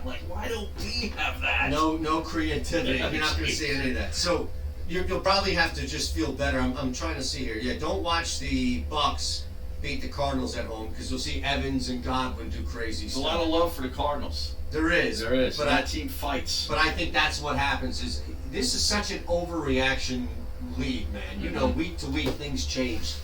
like, why don't we have that? No creativity. You're not going to see any of that. So you'll probably have to just feel better. I'm trying to see here. Yeah, don't watch the Bucks beat the Cardinals at home because you'll see Evans and Godwin do crazy There's stuff. a lot of love for the Cardinals. There is. But that team fights. But I think that's what happens. Is this is such an overreaction league, man. You know, week to week things change,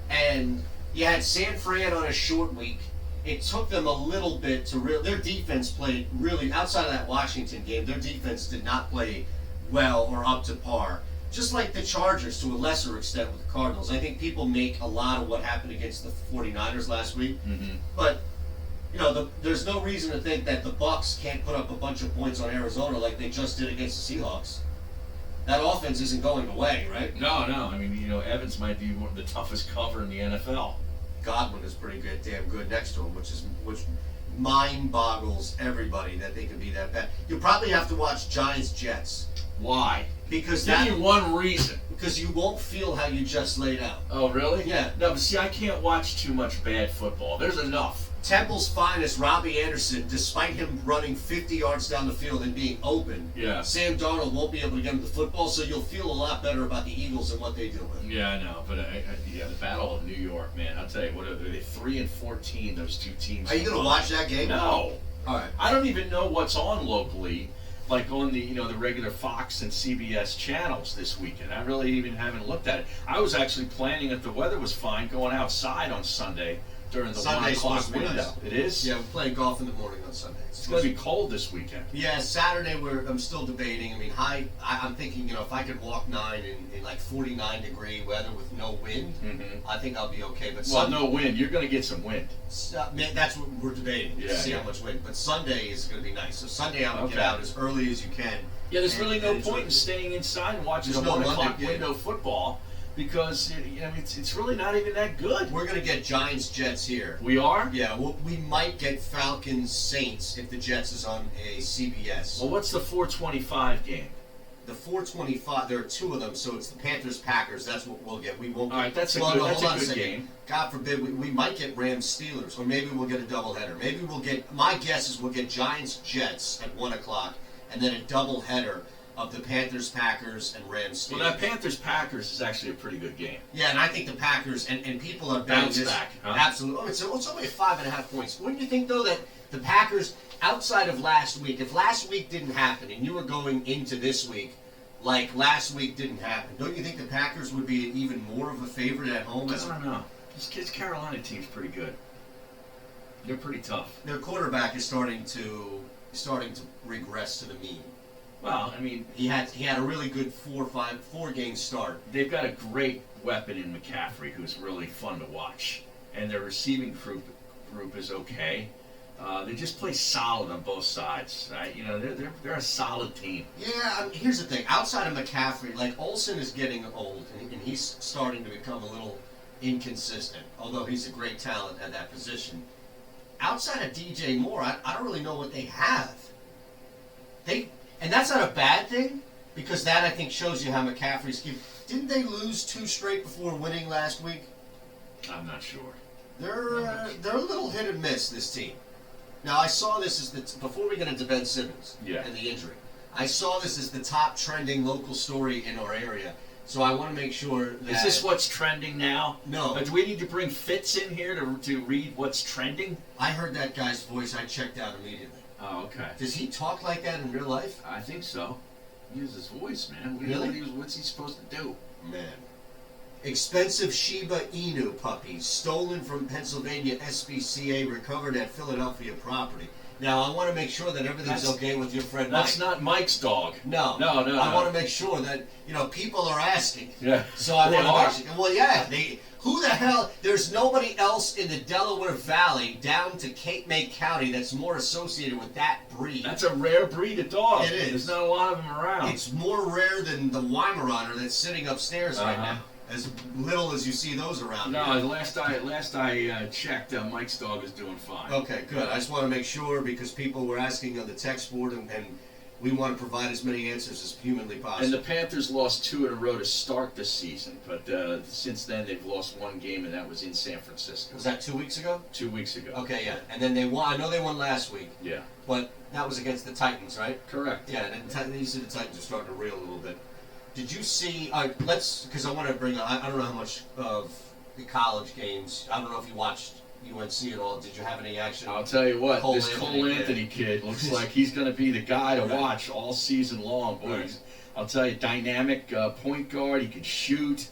and you had San Fran on a short week. It took them a little bit to their defense played really outside of that Washington game. Their defense did not play well or up to par. Just like the Chargers to a lesser extent with the Cardinals. I think people make a lot of what happened against the 49ers last week, but. You know, there's no reason to think that the Bucks can't put up a bunch of points on Arizona like they just did against the Seahawks. That offense isn't going away, right? No. I mean, you know, Evans might be one of the toughest cover in the NFL. Godwin is pretty good, damn good next to him, which mind boggles everybody that they can be that bad. You'll probably have to watch Giants-Jets. Why? Because Give me one reason. Because you won't feel how you just laid out. Oh, really? Yeah. No, but see, I can't watch too much bad football. There's enough. Temple's finest, Robbie Anderson, despite him running 50 yards down the field and being open, Sam Darnold won't be able to get him the football, so you'll feel a lot better about the Eagles and what they do with. Yeah, I know, but the Battle of New York, man, I'll tell you, what are they? 3-14, those two teams. Are you going to watch that game? No. All right. I don't even know what's on locally, like on the the regular Fox and CBS channels this weekend. I really even haven't looked at it. I was actually planning, if the weather was fine, going outside on Sunday. During the Sunday's 1 o'clock window. Nice. It is? Yeah, we're playing golf in the morning on Sunday. It's going to be cold this weekend. Yeah, Saturday I'm still debating. I mean, I'm thinking, if I could walk 9 in like 49-degree weather with no wind, I think I'll be okay. But no wind. You're going to get some wind. That's what we're debating, to see how much wind. But Sunday is going to be nice. So Sunday I would get out as early as you can. Yeah, there's really no point in staying inside and watching a 1 o'clock window football. Because it's really not even that good. We're going to get Giants-Jets here. We are? Yeah, we might get Falcons-Saints if the Jets is on a CBS. Well, what's the 4:25 game? The 4:25, there are two of them, so it's the Panthers-Packers. That's what we'll get. We won't. All right, that's a good game. God forbid, we might get Rams-Steelers, or maybe we'll get a doubleheader. Maybe we'll get, my guess is we'll get Giants-Jets at 1 o'clock, and then a doubleheader of the Panthers, Packers, and Rams. Well, that Panthers Packers is actually a pretty good game. Yeah, and I think the Packers and people are bounce back. Huh? Absolutely. Oh, it's only 5.5 points. Wouldn't you think though that the Packers, outside of last week, if last week didn't happen and you were going into this week like last week didn't happen, don't you think the Packers would be even more of a favorite at home? I don't know. This Carolina team's pretty good. They're pretty tough. Their quarterback is starting to regress to the mean. Well, I mean, he had a really good 4-game start. They've got a great weapon in McCaffrey, who's really fun to watch, and their receiving group is okay. They just play solid on both sides. They're a solid team. Yeah, here's the thing. Outside of McCaffrey, like Olsen is getting old, and he's starting to become a little inconsistent. Although he's a great talent at that position. Outside of DJ Moore, I don't really know what they have. And that's not a bad thing, because that, I think, shows you how McCaffrey's keep. Didn't they lose 2 straight before winning last week? I'm not sure. They're a little hit and miss, this team. Now, I saw this as before we get into Ben Simmons and the injury. I saw this as the top trending local story in our area. So I want to make sure that... Is this what's trending now? No. Do we need to bring Fitz in here to read what's trending? I heard that guy's voice. I checked out immediately. Oh, okay. Does he talk like that in real life? I think so. He uses his voice, man. Really? What's he supposed to do? Man. Expensive Shiba Inu puppies stolen from Pennsylvania SPCA recovered at Philadelphia property. Now, I want to make sure that everything's okay with your friend Mike. That's not Mike's dog. No. I want to make sure that, people are asking. Yeah. So I want to make sure. Well, yeah. Who the hell? There's nobody else in the Delaware Valley down to Cape May County that's more associated with that breed. That's a rare breed of dog. It is. There's not a lot of them around. It's more rare than the Weimaraner that's sitting upstairs right now. As little as you see those around. No, last I checked, Mike's dog is doing fine. Okay, good. I just want to make sure because people were asking on the text board and we want to provide as many answers as humanly possible. And the Panthers lost 2 in a row to start this season, but since then they've lost 1 game, and that was in San Francisco. Was that 2 weeks ago? 2 weeks ago. Okay, yeah. And then they won. I know they won last week. Yeah. But that was against the Titans, right? Correct. Yeah, and then you see the Titans are starting to reel a little bit. Did you see? Because I want to bring. I don't know how much of the college games. I don't know if you watched UNC at all. Did you have any action? I'll tell you what, Cole this Anthony Cole Anthony kid looks like he's going to be the guy to watch all season long. Boy, I'll tell you, dynamic point guard. He can shoot.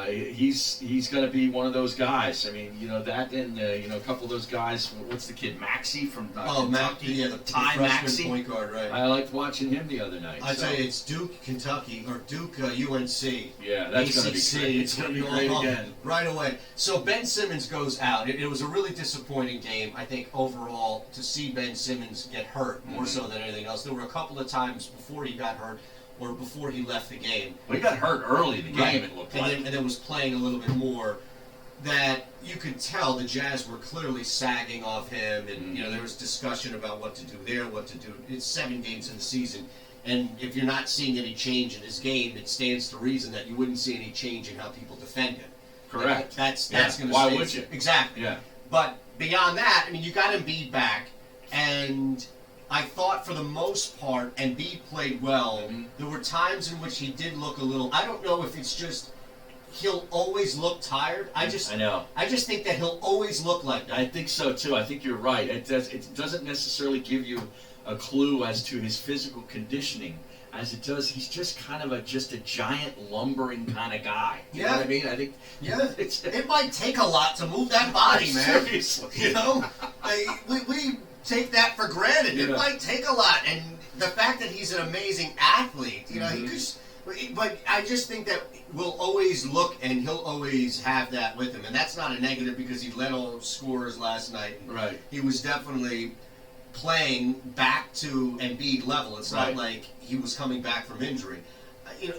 He's going to be one of those guys. I mean, that and a couple of those guys. What's the kid, Maxey from Kentucky? Yeah, the Ty Maxey point guard, right? I liked watching him the other night. I tell you, it's Duke, Kentucky, or Duke, UNC. Yeah, that's going to be great. It's going to be great again. Right away. So Ben Simmons goes out. It was a really disappointing game, I think, overall, to see Ben Simmons get hurt more so than anything else. There were a couple of times before he got hurt, or before he left the game. Well, he got hurt early in the game, it looked like. And then was playing a little bit more, that you could tell the Jazz were clearly sagging off him, and there was discussion about what to do there, what to do. It's 7 games in the season, and if you're not seeing any change in his game, it stands to reason that you wouldn't see any change in how people defend him. Correct. That's going to Why would you? Exactly. Yeah. But beyond that, I mean, you got Embiid back, and I thought for the most part, Embiid played well. There were times in which he did look a little. I don't know if it's just he'll always look tired. I know. I just think that he'll always look like that. I think so too. I think you're right. It doesn't necessarily give you a clue as to his physical conditioning, as it does. He's just kind of just a giant lumbering kind of guy. You know what I mean? I think. Yeah. It might take a lot to move that body, man. Seriously. We take that for granted. Yeah. It might take a lot, and the fact that he's an amazing athlete, he could. But I just think that we'll always look, and he'll always have that with him, and that's not a negative because he led all scorers last night. Right. He was definitely playing back to Embiid level. It's not like he was coming back from injury. You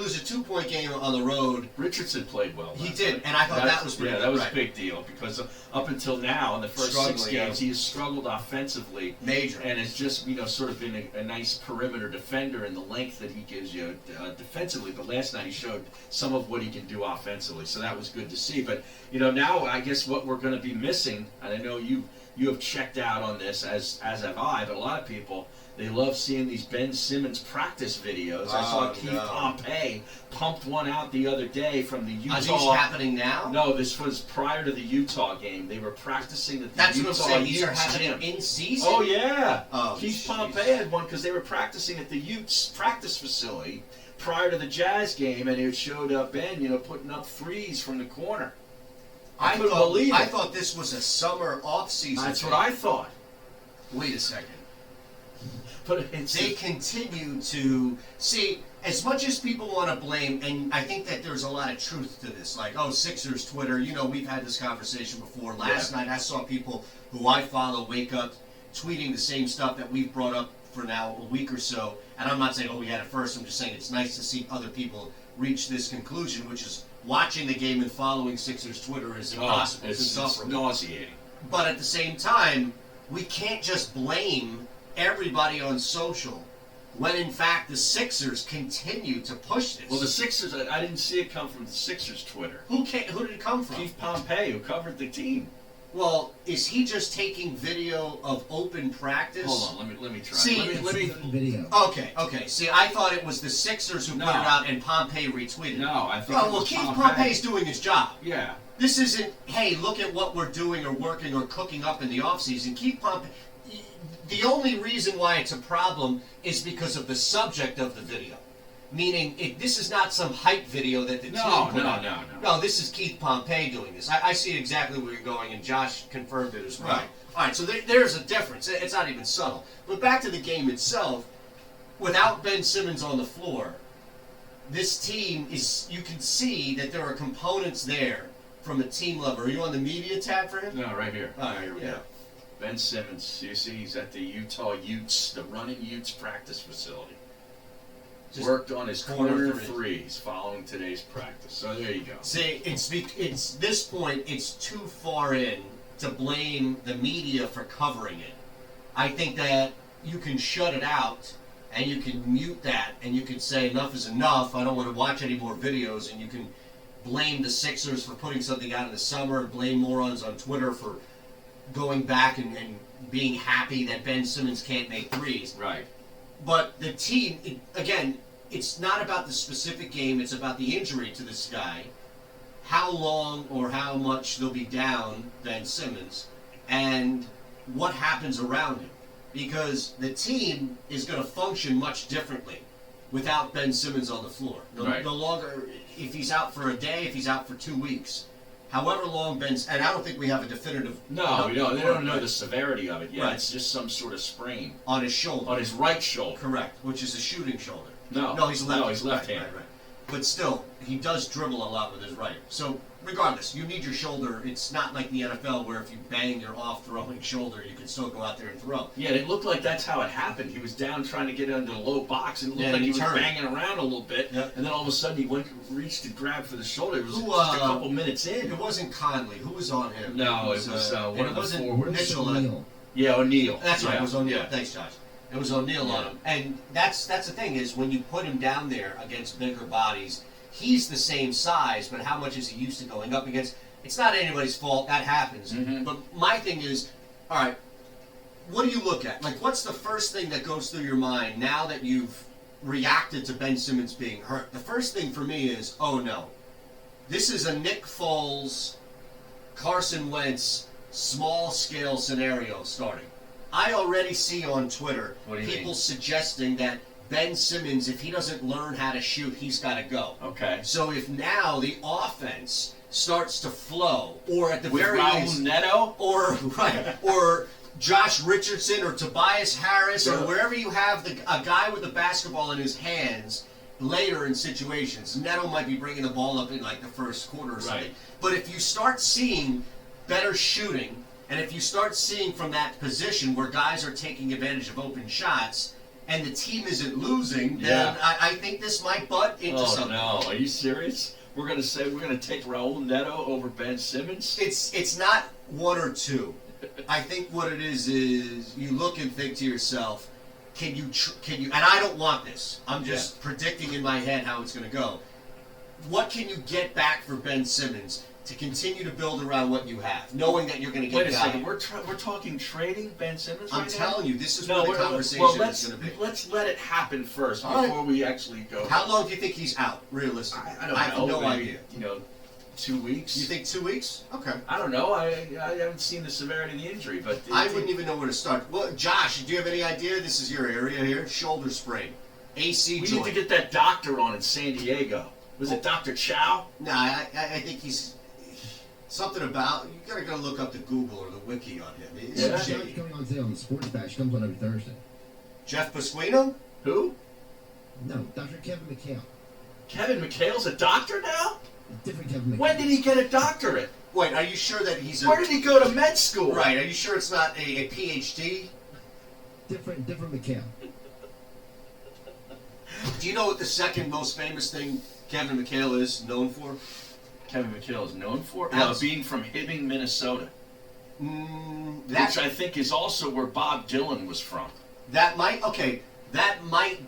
lose a 2-point game on the road. Richardson played well. He did, and I thought that was pretty good. That was a big deal because up until now, in the first 6 games, he has struggled offensively. Major. And has just, sort of been a nice perimeter defender in the length that he gives you defensively. But last night he showed some of what he can do offensively, so that was good to see. But, now I guess what we're going to be missing, and I know you have checked out on this, as have I, but a lot of people, they love seeing these Ben Simmons practice videos. I saw Keith Pompey pumped one out the other day from the Utah. Are these happening now? No, this was prior to the Utah game. They were practicing at the That's Utah what I'm saying. These are Utes happening gym. in season? Oh, yeah. Oh, Keith Pompey had one because they were practicing at the Utes practice facility prior to the Jazz game, and it showed Ben, putting up threes from the corner. I couldn't believe it. I thought this was a summer off-season That's what I thought. Wait a second. But they continue to see, as much as people want to blame, and I think that there's a lot of truth to this, like, Sixers Twitter, we've had this conversation before. Last night I saw people who I follow wake up tweeting the same stuff that we've brought up for now a week or so, and I'm not saying, we had it first, I'm just saying it's nice to see other people reach this conclusion, which is watching the game and following Sixers Twitter is impossible. It's nauseating. But at the same time, we can't just blame everybody on social when in fact the Sixers continue to push this. Well, the Sixers, I didn't see it come from the Sixers Twitter. Who did it come from? Keith Pompey, who covered the team. Well, is he just taking video of open practice? Hold on, let me try. See, let me video. Okay. See, I thought it was the Sixers who put it out and Pompey retweeted. No, I think. Well, Keith Pompey's doing his job. Yeah. This isn't, hey, look at what we're doing or working or cooking up in the offseason. Keith Pompey. The only reason why it's a problem is because of the subject of the video. Meaning, this is not some hype video that the team put out. No, this is Keith Pompey doing this. I see exactly where you're going, and Josh confirmed it as well. Right. All right, so there's a difference. It's not even subtle. But back to the game itself, without Ben Simmons on the floor, this team is, you can see that there are components there from a team level. Are you on the media tab for him? No, right here. All right, here we go. Ben Simmons, you see, he's at the Utah Utes, the running Utes practice facility. Just worked on his corner threes following today's practice. So there you go. See, it's this point, it's too far in to blame the media for covering it. I think that you can shut it out and you can mute that, and you can say enough is enough. I don't want to watch any more videos, and you can blame the Sixers for putting something out in the summer, blame morons on Twitter for going back and being happy that Ben Simmons can't make threes. Right. But the team, again, it's not about the specific game, it's about the injury to this guy, how long or how much they'll be down Ben Simmons, and what happens around him. Because the team is going to function much differently without Ben Simmons on the floor. No longer, if he's out for a day, if he's out for 2 weeks, however long Ben's, and I don't think we have a definitive. No, we don't. They don't know the severity of it yet. Right. It's just some sort of sprain On his shoulder. on his right shoulder. Correct, which is a shooting shoulder. No, he's left. No, he's left-handed. Right. But still, he does dribble a lot with his right. So, regardless, you need your shoulder. It's not like the NFL where if you bang your off-throwing shoulder, you can still go out there and throw. Yeah, it looked like that's how it happened. He was down trying to get under the low box, and it looked like he was banging around a little bit. Yep. And then all of a sudden, he reached to grab for the shoulder. It was Who, just a couple minutes in. It wasn't Conley. Who was on him? No, it was one of the forwards. Mitchell. Yeah, O'Neal. That's right. It was O'Neal. Yeah. Thanks, Josh. It was O'Neal on him. And that's the thing is when you put him down there against bigger bodies, he's the same size, but how much is he used to going up against? It's not anybody's fault. That happens. Mm-hmm. But my thing is, all right, what do you look at? Like, what's the first thing that goes through your mind now that you've reacted to Ben Simmons being hurt? The first thing for me is, oh no, this is a Nick Foles, Carson Wentz, small-scale scenario starting. I already see on Twitter people suggesting that Ben Simmons, if he doesn't learn how to shoot, he's got to go. Okay. So if now the offense starts to flow, or at the With very Raul least, Neto? or Josh Richardson, or Tobias Harris, or Yeah. wherever you have a guy with a basketball in his hands later in situations. Neto might be bringing the ball up in like the first quarter or something. Right. But if you start seeing better shooting, and if you start seeing from that position where guys are taking advantage of open shots, and the team isn't losing, then I think this might butt into something. Oh no, are you serious? We're gonna take Raul Neto over Ben Simmons? It's not one or two. I think what it is you look and think to yourself, can you? And I don't want this. I'm just predicting in my head how it's going to go. What can you get back for Ben Simmons to continue to build around what you have, knowing that you're going to get Wait a value? second, we're talking trading Ben Simmons right I'm now? telling you, this is where the conversation is going to be. Let's let it happen first All right. before we actually go. How long do you think he's out, realistically? I don't know. I have no maybe, idea. 2 weeks. You think 2 weeks? Okay. I don't know. I haven't seen the severity of the injury, but I wouldn't even know where to start. Well, Josh, do you have any idea? This is your area here. Shoulder sprain, AC We joint. need to get that doctor on in San Diego. Was it Dr. Chow? No, I think he's something about. You gotta go look up the Google or the wiki on him. It's Yeah. shady. Coming on sale on the Sports Bash comes on every Thursday. Jeff Pasquino? Who? No, Dr. Kevin McHale. Kevin McHale's a doctor now? Different Kevin McHale. When did he get a doctorate? Wait, are you sure that he's a Where did he go to med school? right? Are you sure it's not a PhD? Different McHale. Do you know what the second most famous thing Kevin McHale is known for? Kevin McHale is known for Yes. being from Hibbing, Minnesota, That which I think is also where Bob Dylan was from. that might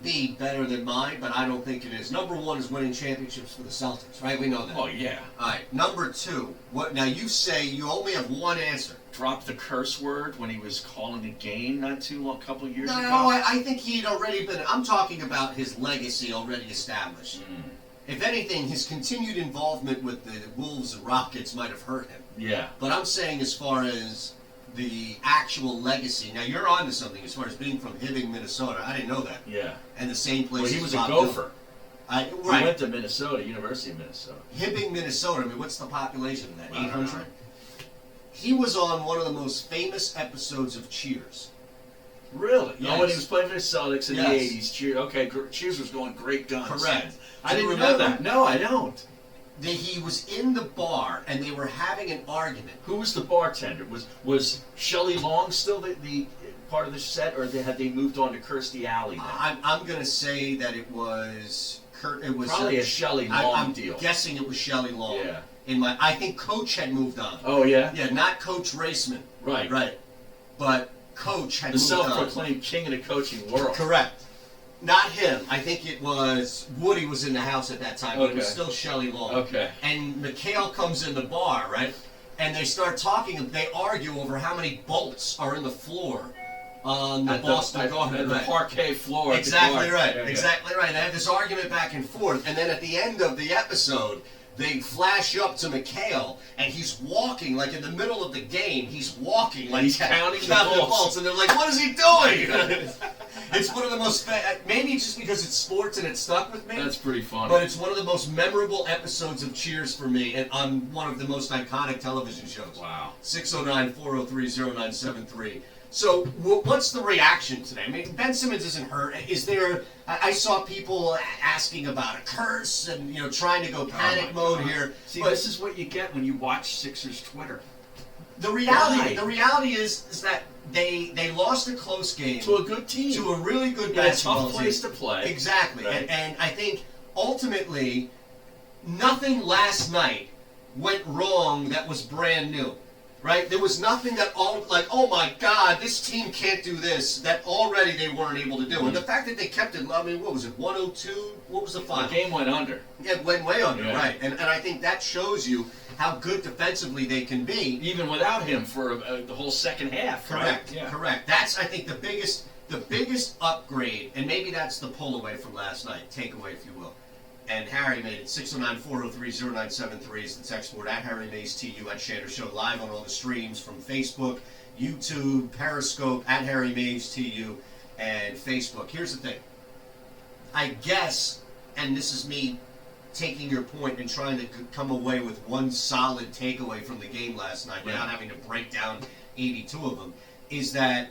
be better than mine, but I don't think it is. Number one is winning championships for the Celtics, right? We know that. Oh yeah. All right. Number two. What? Now you say you only have one answer. Dropped the curse word when he was calling a game not too long, couple of years ago. No, I think he'd already been. I'm talking about his legacy already established. If anything, his continued involvement with the Wolves and Rockets might have hurt him. Yeah. But I'm saying as far as the actual legacy. Now you're on to something as far as being from Hibbing, Minnesota. I didn't know that. Yeah. And the same place. Well, he as was a Bob Gopher. Dylan. He Right. went to Minnesota, University of Minnesota. Hibbing, Minnesota. I mean, what's the population of that? I don't know. 800? He was on one of the most famous episodes of Cheers. Really? Yes. Oh, when he was playing for the Celtics in the Yes. 80s. Cheers. Okay, Cheers was going great guns. Correct. I Do you didn't know remember? that. No, I don't. He was in the bar and they were having an argument. Who was the bartender? Was Shelley Long still the part of the set, or had they moved on to Kirstie Alley then? I'm going to say that it was Kurt. It was Probably a Shelley Long I'm deal. guessing it was Shelley Long. Yeah. I think Coach had moved on. Oh yeah. Yeah, not Coach Raceman. Right. Right. But Coach had The moved on. self-proclaimed king of the coaching world. Correct. Not him. I think it was Woody was in the house at that time, but it was Okay. still Shelley Long. Okay. And McHale comes in the bar, right? And they start talking, and they argue over how many bolts are in the floor on the Boston Garden. At the Right. parquet floor. at the Exactly Garden. right. Yeah, yeah. Exactly right. They had this argument back and forth, and then at the end of the episode, they flash up to McHale, and he's walking like in the middle of the game. He's walking like He's counting the bolts. and they're like, "What is he doing?" It's one of the most maybe just because it's sports and it stuck with me. That's pretty funny. But it's one of the most memorable episodes of Cheers for me, and on one of the most iconic television shows. Wow. 609-403-0973. So, what's the reaction today? I mean, Ben Simmons isn't hurt. Is there? I saw people asking about a curse and trying to go panic my mode God. here. See, but this is what you get when you watch Sixers Twitter. the reality, Why? is that they lost a close game To a good team. to a really good In a basketball tough place team. to play. Exactly, Right. and I think ultimately nothing last night went wrong that was brand new. Right? There was nothing that oh my God, this team can't do this, that already they weren't able to do. And the fact that they kept it, I mean, what was it, 102? What was the The final? game went under. It went way under, Yeah. right. And I think that shows you how good defensively they can be. Even without him for the whole second half. Correct, Right? Yeah. correct. That's, I think, the biggest upgrade, and maybe that's the pull away from last night, takeaway, if you will. And Harry made it. 609-403-0973 is the text board. At Harry Mays TU, at Shander Show, live on all the streams from Facebook, YouTube, Periscope, at Harry Mays TU, and Facebook. Here's the thing. I guess, and this is me taking your point and trying to come away with one solid takeaway from the game last night without having to break down 82 of them, is that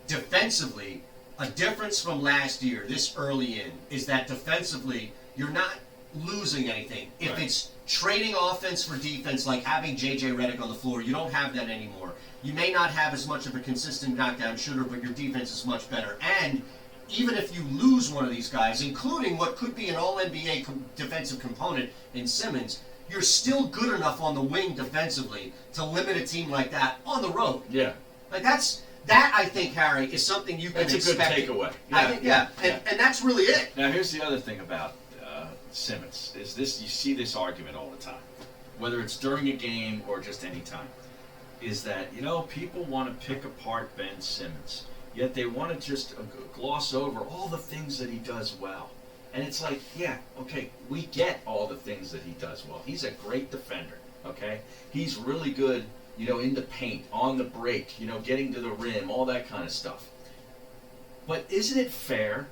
defensively, a difference from last year, this early in, is that defensively, you're not losing anything. If Right. it's trading offense for defense, like having J.J. Redick on the floor, you don't have that anymore. You may not have as much of a consistent knockdown shooter, but your defense is much better. And even if you lose one of these guys, including what could be an all-NBA defensive component in Simmons, you're still good enough on the wing defensively to limit a team like that on the road. Yeah. Like that, I think, Harry, is something you can That's a good expect. takeaway. I think, yeah. And that's really it. Now, here's the other thing about Simmons is this: you see this argument all the time, whether it's during a game or just any time, is that people want to pick apart Ben Simmons, yet they want to just gloss over all the things that he does well. And it's like, yeah, okay, we get all the things that he does well. He's a great defender, okay? He's really good, in the paint, on the break, getting to the rim, all that kind of stuff. But isn't it fair,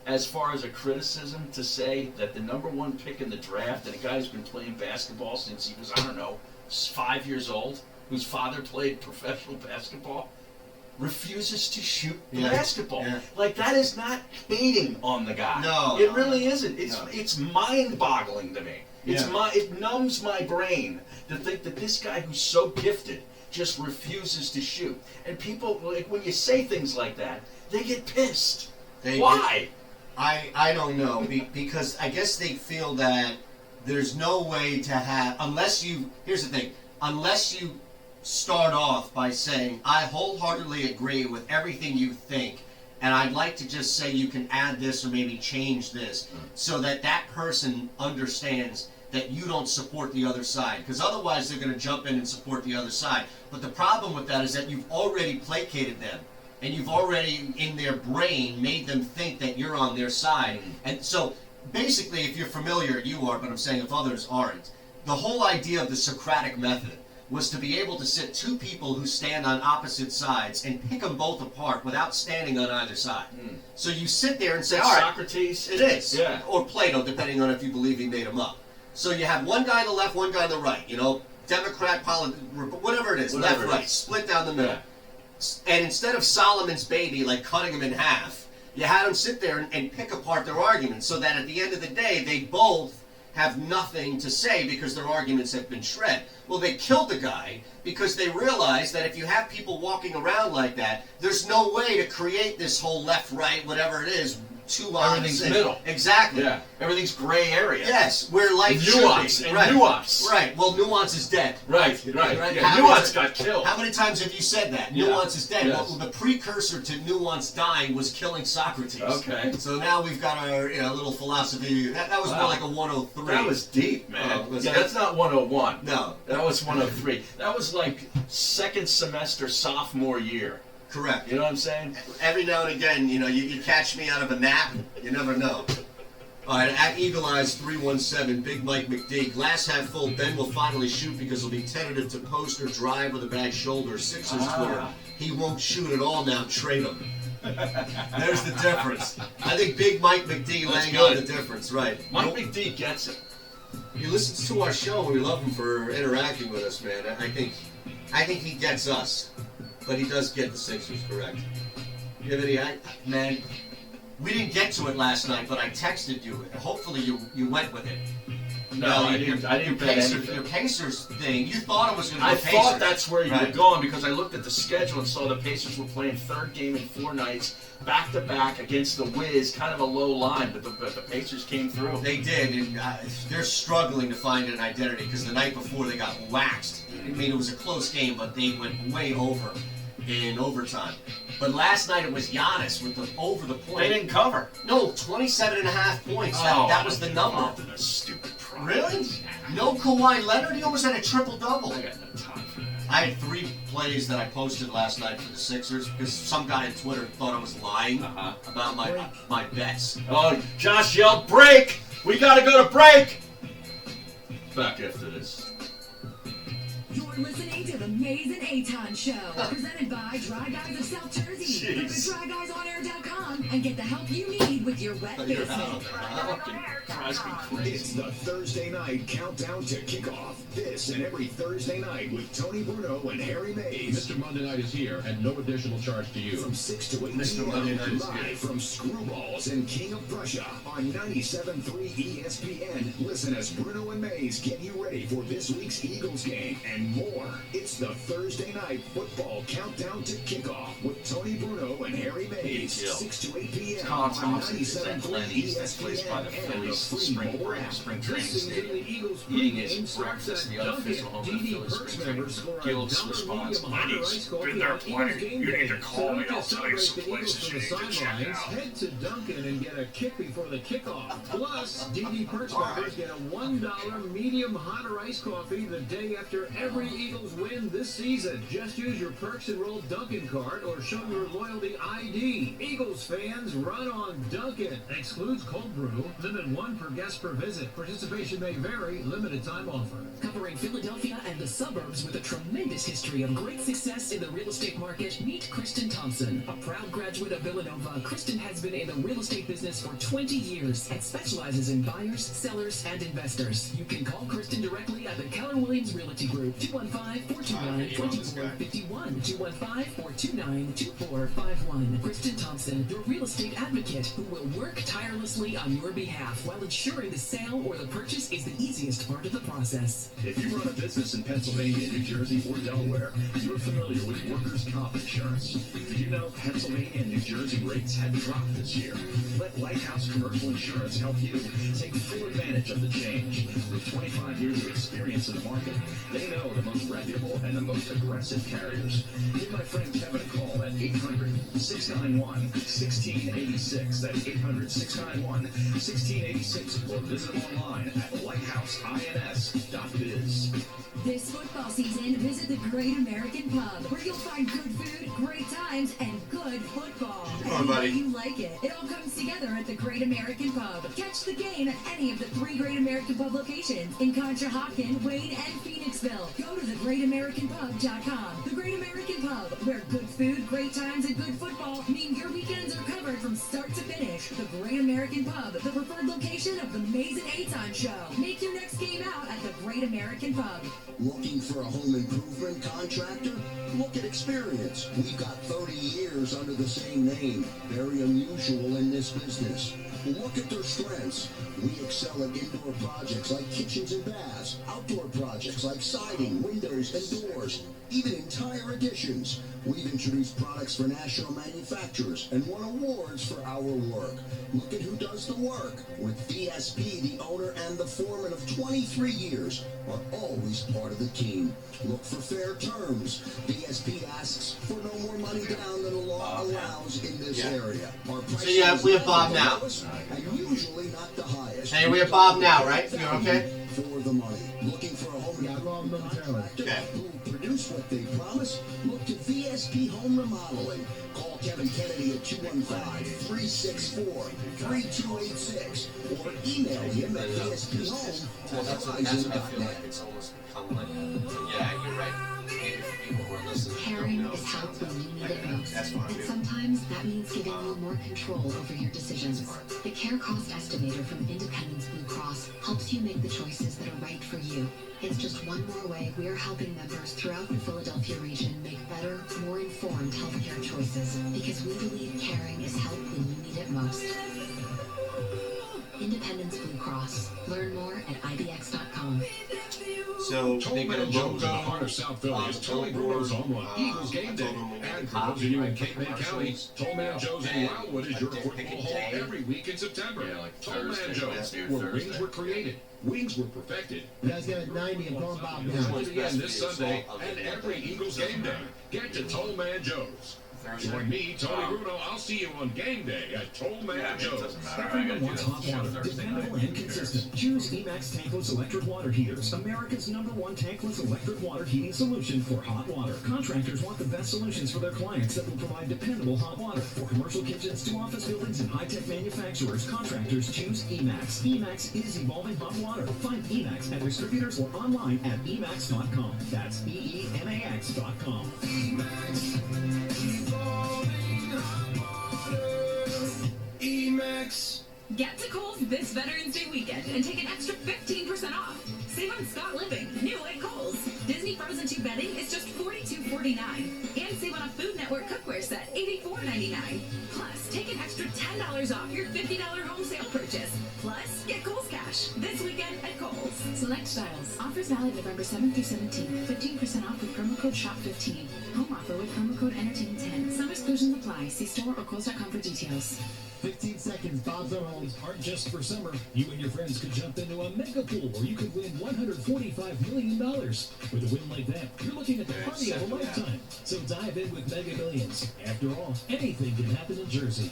as far as a criticism, to say that the number one pick in the draft, and a guy who's been playing basketball since he was, 5 years old, whose father played professional basketball, refuses to shoot the basketball? Yeah. Like, that is not hating on the guy. No, It no, really no. isn't. It's No. it's mind-boggling to me. Yeah. It numbs my brain to think that this guy who's so gifted just refuses to shoot. And people, like, when you say things like that, they get pissed. Why? I don't know, because I guess they feel that there's no way to have, here's the thing, unless you start off by saying, I wholeheartedly agree with everything you think, and I'd like to just say you can add this or maybe change this, so that person understands that you don't support the other side, because otherwise they're going to jump in and support the other side. But the problem with that is that you've already placated them, and you've already, in their brain, made them think that you're on their side. And so, basically, if you're familiar, you are, but I'm saying if others aren't, the whole idea of the Socratic method was to be able to sit two people who stand on opposite sides and pick them both apart without standing on either side. So you sit there and say, all right, Socrates? it is. Yeah. Or Plato, depending on if you believe he made them up. So you have one guy on the left, one guy on the right, Democrat, whatever it is, Whatever left, it right, is. split down the middle. Yeah. And instead of Solomon's baby, like cutting them in half, you had them sit there and pick apart their arguments, so that at the end of the day, they both have nothing to say because their arguments have been shred. Well, they killed the guy because they realized that if you have people walking around like that, there's no way to create this whole left, right, whatever it is, two lines. Everything's middle. Exactly. Yeah. Everything's gray area. Yes, where life should Nuance. be. And Right. nuance. Right. Well, nuance is dead. Right. Right. Yeah. How Nuance many- got killed. How many times have you said that? Yeah. Nuance is dead. Yes. Well, the precursor to nuance dying was killing Socrates. Okay. So now we've got our little philosophy. That was more Wow. like a 103. That was deep, man. Oh, was yeah, that- that's not 101. No. That was 103. That was like second semester sophomore year. Correct. You know what I'm saying? Every now and again, you catch me out of a nap. You never know. All right, at Eagle Eyes 317, Big Mike McD. Glass half full. Ben will finally shoot because he'll be tentative to post or drive with a bad shoulder. Sixers Twitter. He won't shoot at all now. Trade him. There's the difference. I think Big Mike McD That's laying out good. the difference, right? Mike McD gets it. He listens to our show, and we love him for interacting with us, man. I think he gets us, but he does get the Sixers, correct? You have any, man? We didn't get to it last night, but I texted you. Hopefully, you went with it. No, I didn't bet anything. Your Pacers thing. You thought it was going to I be Pacers. thought that's where you were Right. going because I looked at the schedule and saw the Pacers were playing third game in 4 nights, back to back against the Wiz, kind of a low line, but the Pacers came through. They did, and they're struggling to find an identity because the night before they got waxed. I mean, it was a close game, but they went way over in overtime. But last night it was Giannis with the over the point. They didn't cover. No, 27.5 points. That was the number. The stupid pride. Really? No Kawhi Leonard? He almost had a triple-double. I got no time for that. I had 3 plays that I posted last night for the Sixers because some guy on Twitter thought I was lying about my bets. Oh, Josh yelled, break! We gotta go to break! Back after this. You're listening to the Maze and Aton Show, presented by Dry Guys of South Jersey. Go to Jeez. dryguysonair.com and get the help you need with your wet You're basement. out. Fucking drives me crazy. It's the Thursday night countdown to kickoff. This and every Thursday night with Tony Bruno and Harry Mays. Mr. Monday Night is here at no additional charge to you. From 6 to 8 Mr. Monday Night is live here. from Screwballs and King of Prussia on 97.3 ESPN. Listen as Bruno and Mays get you ready for this week's Eagles game and more. It's the Thursday night football countdown to kickoff with Tony Bruno and Harry Mays. deal. 6 to 8 p.m. Colin on Thompson is at 97.3 Lenny's that's placed by the ESPN and Phillies free spring mobile break, app. spring training This season, stadium. the Eagles Eating pregame his starts breakfast in at the unofficial home of the Dunkin'. Phillies DD spring Perks members training. score a Gil's $1 response, medium hot Lenny's, ice coffee been there on plenty. Eagles game You day. need to call So me. to I'll tell you celebrate some the Eagles places from you the need to check sidelines, out. head to Dunkin' and get a kick before the kickoff. Plus, DD Perks members get a $1 medium hot or iced coffee the day after every Eagles win this season. Just use your Perks Enrolled Dunkin' card or show your loyalty ID. Eagles fans, run on Dunkin'. Excludes cold brew. Limit 1 per guest per visit. Participation may vary. Limited time offer. Covering Philadelphia and the suburbs with a tremendous history of great success in the real estate market, meet Kristen Thompson. A proud graduate of Villanova, Kristen has been in the real estate business for 20 years and specializes in buyers, sellers, and investors. You can call Kristen directly at the Keller Williams Realty Group, 215-429-2451, 215-429-2451. Kristen Thompson, your real estate advocate who will work tirelessly on your behalf while ensuring the sale or the purchase is the easiest part of the process. If you run a business in Pennsylvania, New Jersey, or Delaware, you're familiar with workers' comp insurance. Did you know Pennsylvania and New Jersey rates have dropped this year? Let Lighthouse Commercial Insurance help you take full advantage of the change. With 25 years of experience in the market, they know the most reputable and the most aggressive carriers. Give my friend Kevin a call at 800-691-1686. That's 800-691-1686. Or visit them online at lighthouse.ins.biz. This football season, visit the Great American Pub, where you'll find good food, great times, and good football. Come on, buddy. You like it. It all comes together at the Great American Pub. Catch the game at any of the 3 Great American Pub locations in Conshohocken, Wayne, and Phoenixville. Go to thegreatamericanpub.com. The Great American Pub, where good food, great times, and good football mean your weekends are covered from start to finish. The Great American Pub, the preferred location of the Maze and Aton Show. Make your next game out at the Great American Pub. Looking for a home improvement contractor? Look at experience. We've got 30 years under the same name. Very unusual in this business. Look at their strengths. We excel at indoor projects like kitchens and baths, outdoor projects like siding, windows, and doors, even entire editions. We've introduced products for national manufacturers and won awards for our work. Look at who does the work. With VSP, the owner and the foreman of 23 years are always part of the team. Look for fair terms. VSP asks for no more money down than the law allows in this area. Our So yeah, we have Bob now. And usually not the highest. Hey, we have Bob now, right? You're okay? For the money. Looking for a home contractor who produce what they promise? Look to VSP Home Remodeling. Call Kevin Kennedy at 215-364-3286 or email him at Well, that's what I feel like. VSPHome.net. It's almost become like, yeah, you're right. Maybe for people who are listening. Caring is help when you need it most. That's fine. And sometimes that means giving you more control over your decisions. The Care Cost Estimator from Independence Blue Cross helps you make the choices that are right for you. It's just one more way we're helping members throughout the Philadelphia region make better, more informed healthcare choices. Because we believe caring is help when you need it most. Independence Blue Cross. Learn more at ibx.com. So, Toll they Man gonna Joe's in the heart of South Philly is Tony Bruno's home on Eagles game day. And for those of you in Cape May County, Toll Man Joe's in Wildwood is your football home every week in September. Yeah, like Toll Man Thursday, Joe's, Wednesday or where Thursday. wings were created, wings were perfected. You guys got a 90 and calling Bob now. 1 p.m. this Sunday and every Eagles game day. Get to Toll Man Joe's. Join me, Tony Bruno. I'll see you on game day at Toll Man Yeah, I mean, it Joe's. doesn't matter. I Everyone gotta do wants that hot on water, Thursday dependable night. and consistent. Choose Emax tankless electric water heaters, America's #1 tankless electric water heating solution for hot water. Contractors want the best solutions for their clients that will provide dependable hot water. For commercial kitchens to office buildings and high-tech manufacturers, contractors choose Emax. Emax is evolving hot water. Find Emax at distributors or online at emax.com. That's EEMAX.com. Emax. Get to Kohl's this Veterans Day weekend and take an extra 15% off. Save on Scott Living, new at Kohl's. Disney Frozen 2 bedding is just $42.49. And save on a Food Network cookware set, $84.99. Plus, take an extra $10 off your $50 home sale purchase. Plus, get Kohl's Cash this weekend at Kohl's. Select styles. Offers valid November 7th through 17th. 15% off with promo code SHOP15. Home offer with promo code ENTERTAIN10. Some exclusions apply. See store or Kohl's.com for details. 15 seconds. Bob's on hold. Aren't just for summer. You and your friends could jump into a mega pool where you could win $145 million. With a win like that, you're looking at the party of a lifetime. So dive in with Mega Millions. After all, anything can happen in Jersey.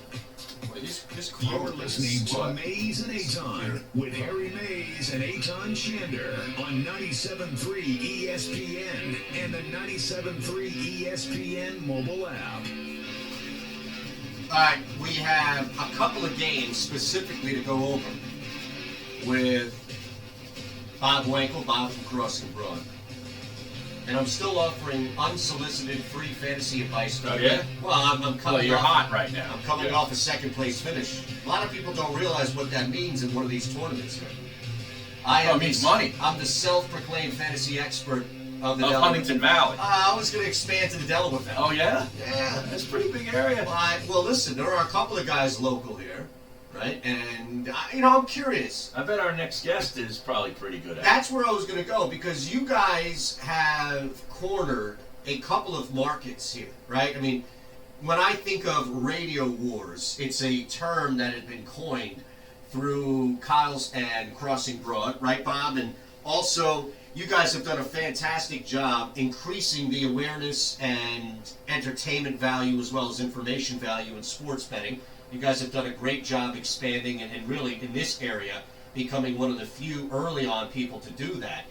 You're listening to Mays and Aton with Harry Mays and Aton Shander on 97.3 ESPN and the 97.3 ESPN mobile app. All right, we have a couple of games specifically to go over with Bob Wankel, Bob from Crossing Broad. And I'm still offering unsolicited free fantasy advice. Oh, yeah? Well, I'm coming Well, you're off, hot right now. I'm coming Yeah. off a second place finish. A lot of people don't realize what that means in one of these tournaments here. It means money. I'm the self-proclaimed fantasy expert of the Of Delaware. Huntington Valley. I was going to expand to the Delaware Valley. Oh, yeah? Yeah. That's a pretty big area. Well, listen, there are a couple of guys local here, right? And, I'm curious. I bet our next guest is probably pretty good at it. That's where I was going to go because you guys have cornered a couple of markets here, right? I mean, when I think of radio wars, it's a term that had been coined through Kyle's and Crossing Broad, right, Bob? And also, you guys have done a fantastic job increasing the awareness and entertainment value as well as information value in sports betting. You guys have done a great job expanding and really in this area becoming one of the few early on people to do that.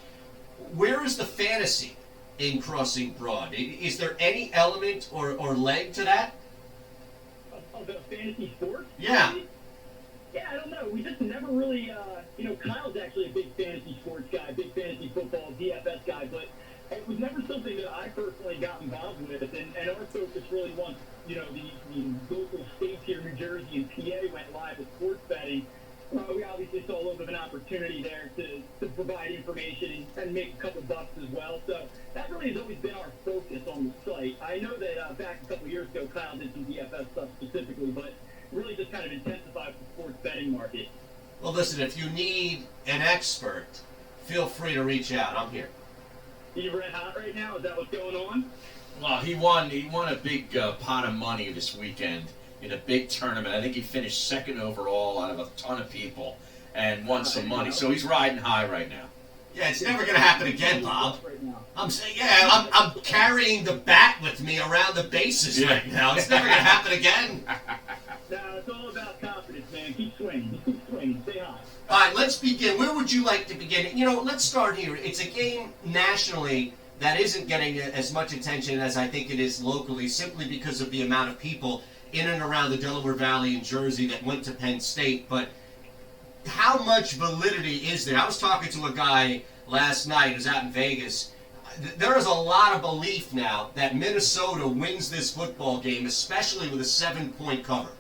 Where is the fantasy in Crossing Broad? Is there any element or leg to that? Of fantasy sports? Yeah. Yeah, I don't know. We just never really, Kyle's actually a big fantasy sports guy, big fantasy football, DFS guy, but it was never something that I personally got involved with. And our focus really once, the local states here, New Jersey and PA, went live with sports betting. We obviously saw a little bit of an opportunity there to provide information and make a couple of bucks as well. So that really has always been our focus on the site. I know that back a couple of years ago, Kyle did some DFS stuff specifically, but really just kind of intensified the sports betting market. Well, listen, if you need an expert, feel free to reach out. I'm here. You red hot right now? Is that what's going on? Well, he won a big pot of money this weekend in a big tournament. I think he finished second overall out of a ton of people and won some money. So he's riding high right now. Yeah, it's never going to happen again, Bob. I'm saying, yeah, I'm carrying the bat with me around the bases right now. It's never going to happen again. No, it's all about confidence, man. Keep swinging. Keep swinging. Stay high. All right, let's begin. Where would you like to begin? You know, let's start here. It's a game nationally that isn't getting as much attention as I think it is locally, simply because of the amount of people in and around the Delaware Valley and Jersey that went to Penn State. But how much validity is there? I was talking to a guy last night who's out in Vegas. There is a lot of belief now that Minnesota wins this football game, especially with a 7-point cover.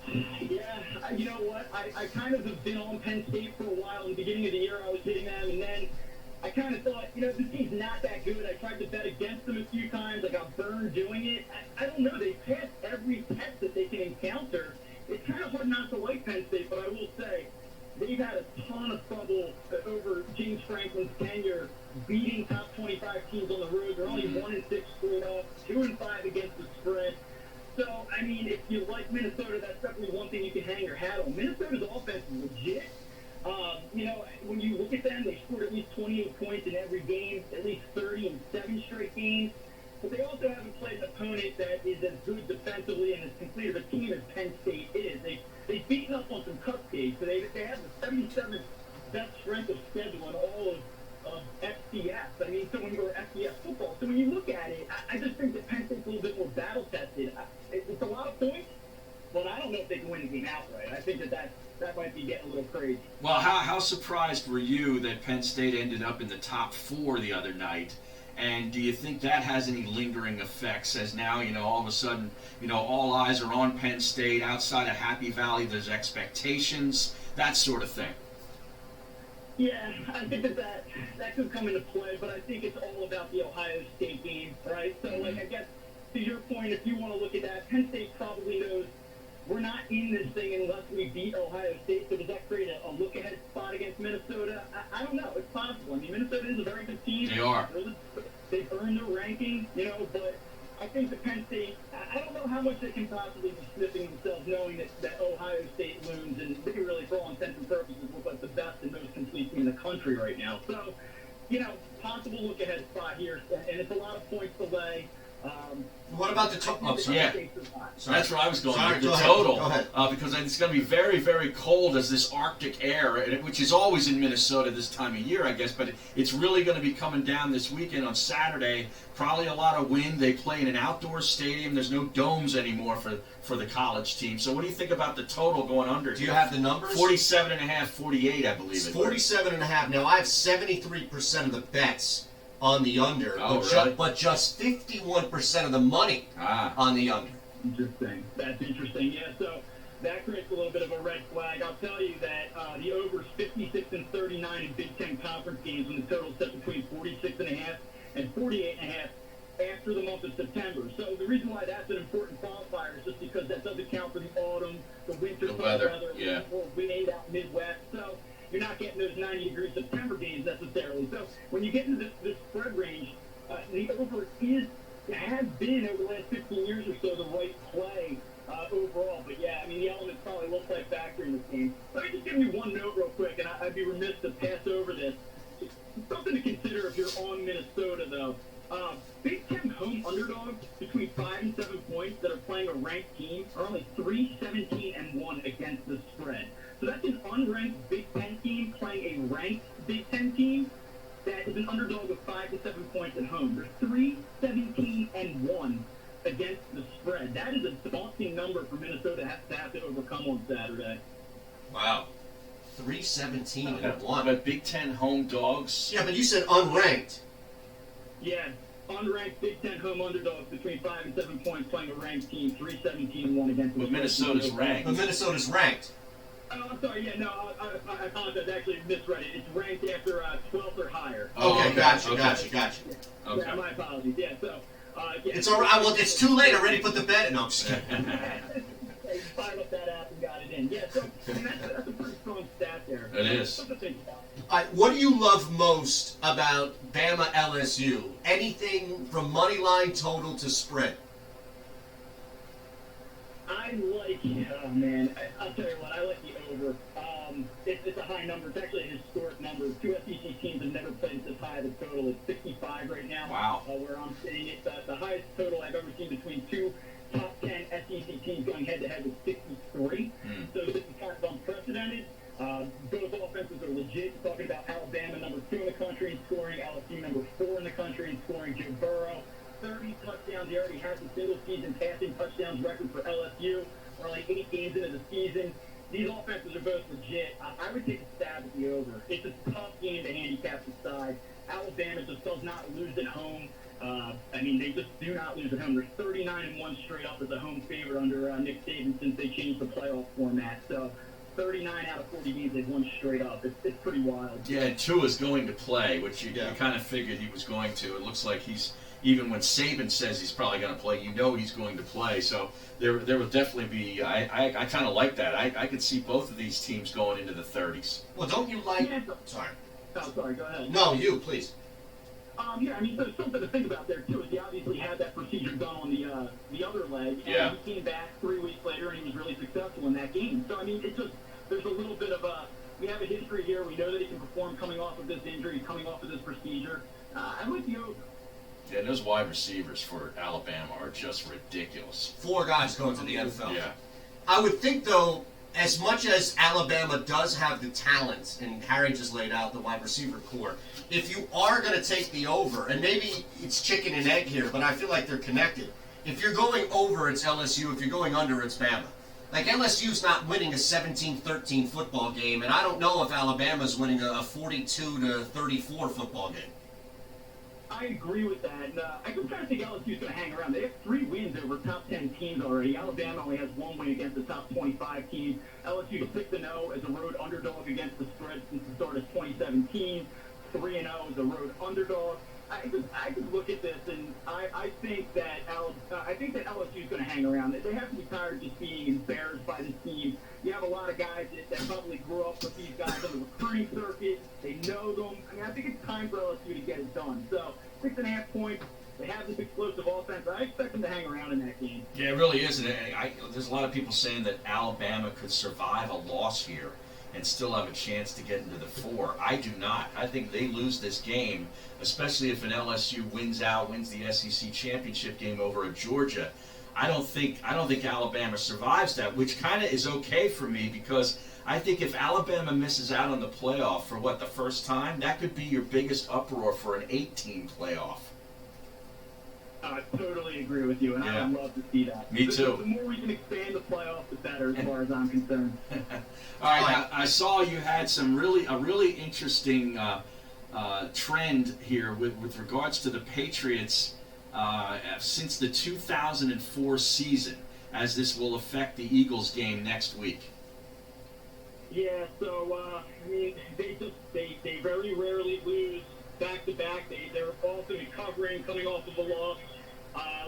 Yeah, you know what? I kind of have been on Penn State for a while. In the beginning of the year, I was hitting them, and then I kind of thought, you know, this team's not that good. I tried to bet against them a few times. I got burned doing it. I don't know. They passed every test that they can encounter. It's kind of hard not to like Penn State, but I will say they've had a ton of trouble over James Franklin's tenure beating top 25 teams on the road. They're only 1-6 straight up, 2-5 against the spread. So, I mean, if you like Minnesota, that's definitely one thing you can hang your hat on. Minnesota's offense is legit. You know, when you look at them, they scored at least 28 points in every game, at least 30 in 7 straight games. But they also haven't played an opponent that is as good defensively and as complete of a team as Penn State is. They've beaten up on some cupcakes, but they have the 77th best strength of schedule in all of FCS. I mean, so when you're FCS football, so when you look at it, I just think that Penn State's a little bit more battle-tested. It's a lot of points, but I don't know if they can win the game outright. I think that might be getting a little crazy. Well, how surprised were you that Penn State ended up in the top 4 the other night? And do you think that has any lingering effects as now, you know, all of a sudden, you know, all eyes are on Penn State, outside of Happy Valley, there's expectations, that sort of thing? Yeah, I think that could come into play, but I think it's all about the Ohio State game, right? So, like, I guess, to your point, if you want to look at that, Penn State probably knows we're not in this thing unless we beat Ohio State. So does that create a look-ahead spot against Minnesota? I don't know. It's possible. I mean, Minnesota is a very good team. They are. They've earned their ranking, you know, but I think the Penn State, I don't know how much they can possibly be sniffing themselves knowing that Ohio State looms, and they really, for all intents and purposes, look like the best and most complete team in the country right now. So, you know, possible look-ahead spot here, and it's a lot of points to lay. What about the total? Yeah, that's where I was going. Sorry, The go total, ahead. Because it's going to be very, very cold as this Arctic air, which is always in Minnesota this time of year, I guess. But it's really going to be coming down this weekend on Saturday. Probably a lot of wind. They play in an outdoor stadium. There's no domes anymore for the college team. So what do you think about the total going under? Do you have the numbers? 47.5, 48, I believe It's it. 47.5. Now I have 73% of the bets on the under, but just 51% of the money on the under. Interesting. That's interesting. Yeah, so that creates a little bit of a red flag. I'll tell you that the over's 56 and 39 in Big Ten conference games, and the total set between 46.5 and 48.5 after the month of September. So the reason why that's an important qualifier is just because that doesn't count for the autumn, the winter, The weather, yeah. or wind out Midwest. So you're not getting those 90-degree September games necessarily. So when you get into this spread range, the over has been over the last 15 years or so the right play overall. But yeah, I mean, the elements probably will play a factor in this game. Let me just give you one note real quick, and I'd be remiss to pass over this. Something to consider if you're on Minnesota, though. Big Ten home underdogs between 5 and 7 points that are playing a ranked team are only 3-17-1 against the spread. So that's an unranked Big Ten team playing a ranked Big Ten team that is an underdog of 5 to 7 points at home. They're 3-17-1 against the spread. That is a daunting number for Minnesota to have to overcome on Saturday. Wow. 3-17-1. But Big Ten home dogs. Yeah, but you said unranked. Yeah, unranked Big Ten home underdogs between 5 and 7 points playing a ranked team, 3-17-1 against the But Minnesota's ranked. But Minnesota's ranked. Oh, I'm sorry. Yeah, no, I apologize. I actually misread it. It's ranked after 12th or higher. Okay, gotcha. Yeah, Okay. my apologies. Yeah, so yeah. It's all right. Well, it's too late. I already put the bet in. No, I'm just kidding. Fire up that app and got it in. Yeah, so I mean, that's a pretty strong stat there. It is. Something to think about. What do you love most about Bama LSU? Anything from money line, total to spread? I like, oh man, I'll tell you what, I like the over. It's a high number. It's actually a historic number. Two SEC teams have never played this high. The total is 65 right now. Wow. Where I'm seeing it, the highest total I've ever seen between two top 10 SEC teams going head-to-head was 63. So this is kind of unprecedented. Both offenses are legit. Talking about Alabama, number 2 in the country in scoring, LSU, number 4 in the country in scoring. Joe Burrow, 30 touchdowns. He already has the single-season passing touchdowns record for LSU. We're like 8 games into the season. These offenses are both legit. I would take a stab at the over. It's a tough game to handicap the side. Alabama just does not lose at home. I mean, they just do not lose at home. They're 39-1 straight up as a home favorite under Nick Saban since they changed the playoff format. So 39 out of 40 games they've won straight up. It's pretty wild. Yeah, and Tua's going to play, which you kind of figured he was going to. It looks like he's, even when Saban says he's probably going to play, you know he's going to play. So there will definitely be, I kind of like that. I could see both of these teams going into the 30s. Well, don't you like... Yeah. Sorry. Oh, sorry, go ahead. No, you, please. Yeah, I mean, there's something to think about there, too, is he obviously had that procedure done on the other leg, and he came back 3 weeks later, and he was really successful in that game. So, I mean, it's just, there's a little bit of we have a history here. We know that he can perform coming off of this injury, coming off of this procedure. I like the over. Yeah, those wide receivers for Alabama are just ridiculous. 4 guys going to the NFL. Yeah. I would think, though, as much as Alabama does have the talent, and Harry just laid out the wide receiver core, if you are going to take the over, and maybe it's chicken and egg here, but I feel like they're connected. If you're going over, it's LSU. If you're going under, it's Bama. Like, LSU's not winning a 17-13 football game, and I don't know if Alabama's winning a 42-34 football game. I agree with that. And, I just kind of think LSU's going to hang around. They have 3 wins over top 10 teams already. Alabama only has 1 win against the top 25 team. LSU is 6-0 as a road underdog against the spread since the start of 2017. 3-0 as a road underdog. I just look at this, and I think that LSU is going to hang around. They have to be tired of just being embarrassed by this team. You have a lot of guys that probably grew up with these guys on the recruiting circuit. They know them. I mean, I think it's time for LSU to get it done. So 6.5 points. They have this explosive offense. I expect them to hang around in that game. Yeah, it really is. And there's a lot of people saying that Alabama could survive a loss here and still have a chance to get into the 4. I do not. I think they lose this game, especially if an LSU wins the SEC championship game over a Georgia. I don't think Alabama survives that, which kind of is okay for me, because I think if Alabama misses out on the playoff for the first time, that could be your biggest uproar for an 8-team playoff. I totally agree with you, and I would love to see that. Me too. The more we can expand the playoff, the better, as far as I'm concerned. All right, I saw you had a really interesting trend here with regards to the Patriots since the 2004 season, as this will affect the Eagles game next week. Yeah, so I mean, they very rarely lose back to back. They're often recovering, coming off of a loss.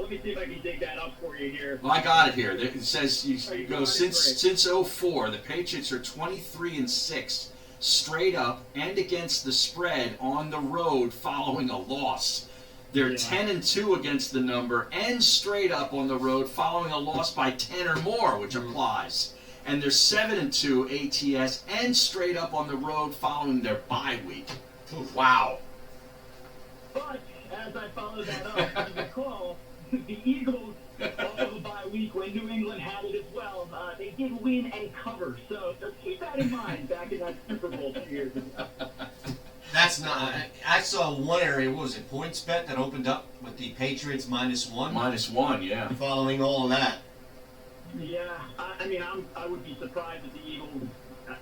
Let me see if I can dig that up for you here. Well, I got it here. It says since 04, the Patriots are 23-6 straight up and against the spread on the road following a loss. They're 10-2 against the number and straight up on the road following a loss by 10 or more, which applies. And they're 7-2 ATS and straight up on the road following their bye week. Wow. But as I follow that up, you recall, the Eagles, off of a bye week when New England had it as well, they did win and cover. So just keep that in mind back in that Super Bowl 2 years ago. That's not. I saw one area. What was it? PointsBet that opened up with the Patriots -1. -1, yeah. Following all of that. Yeah, I mean, I would be surprised if the Eagles.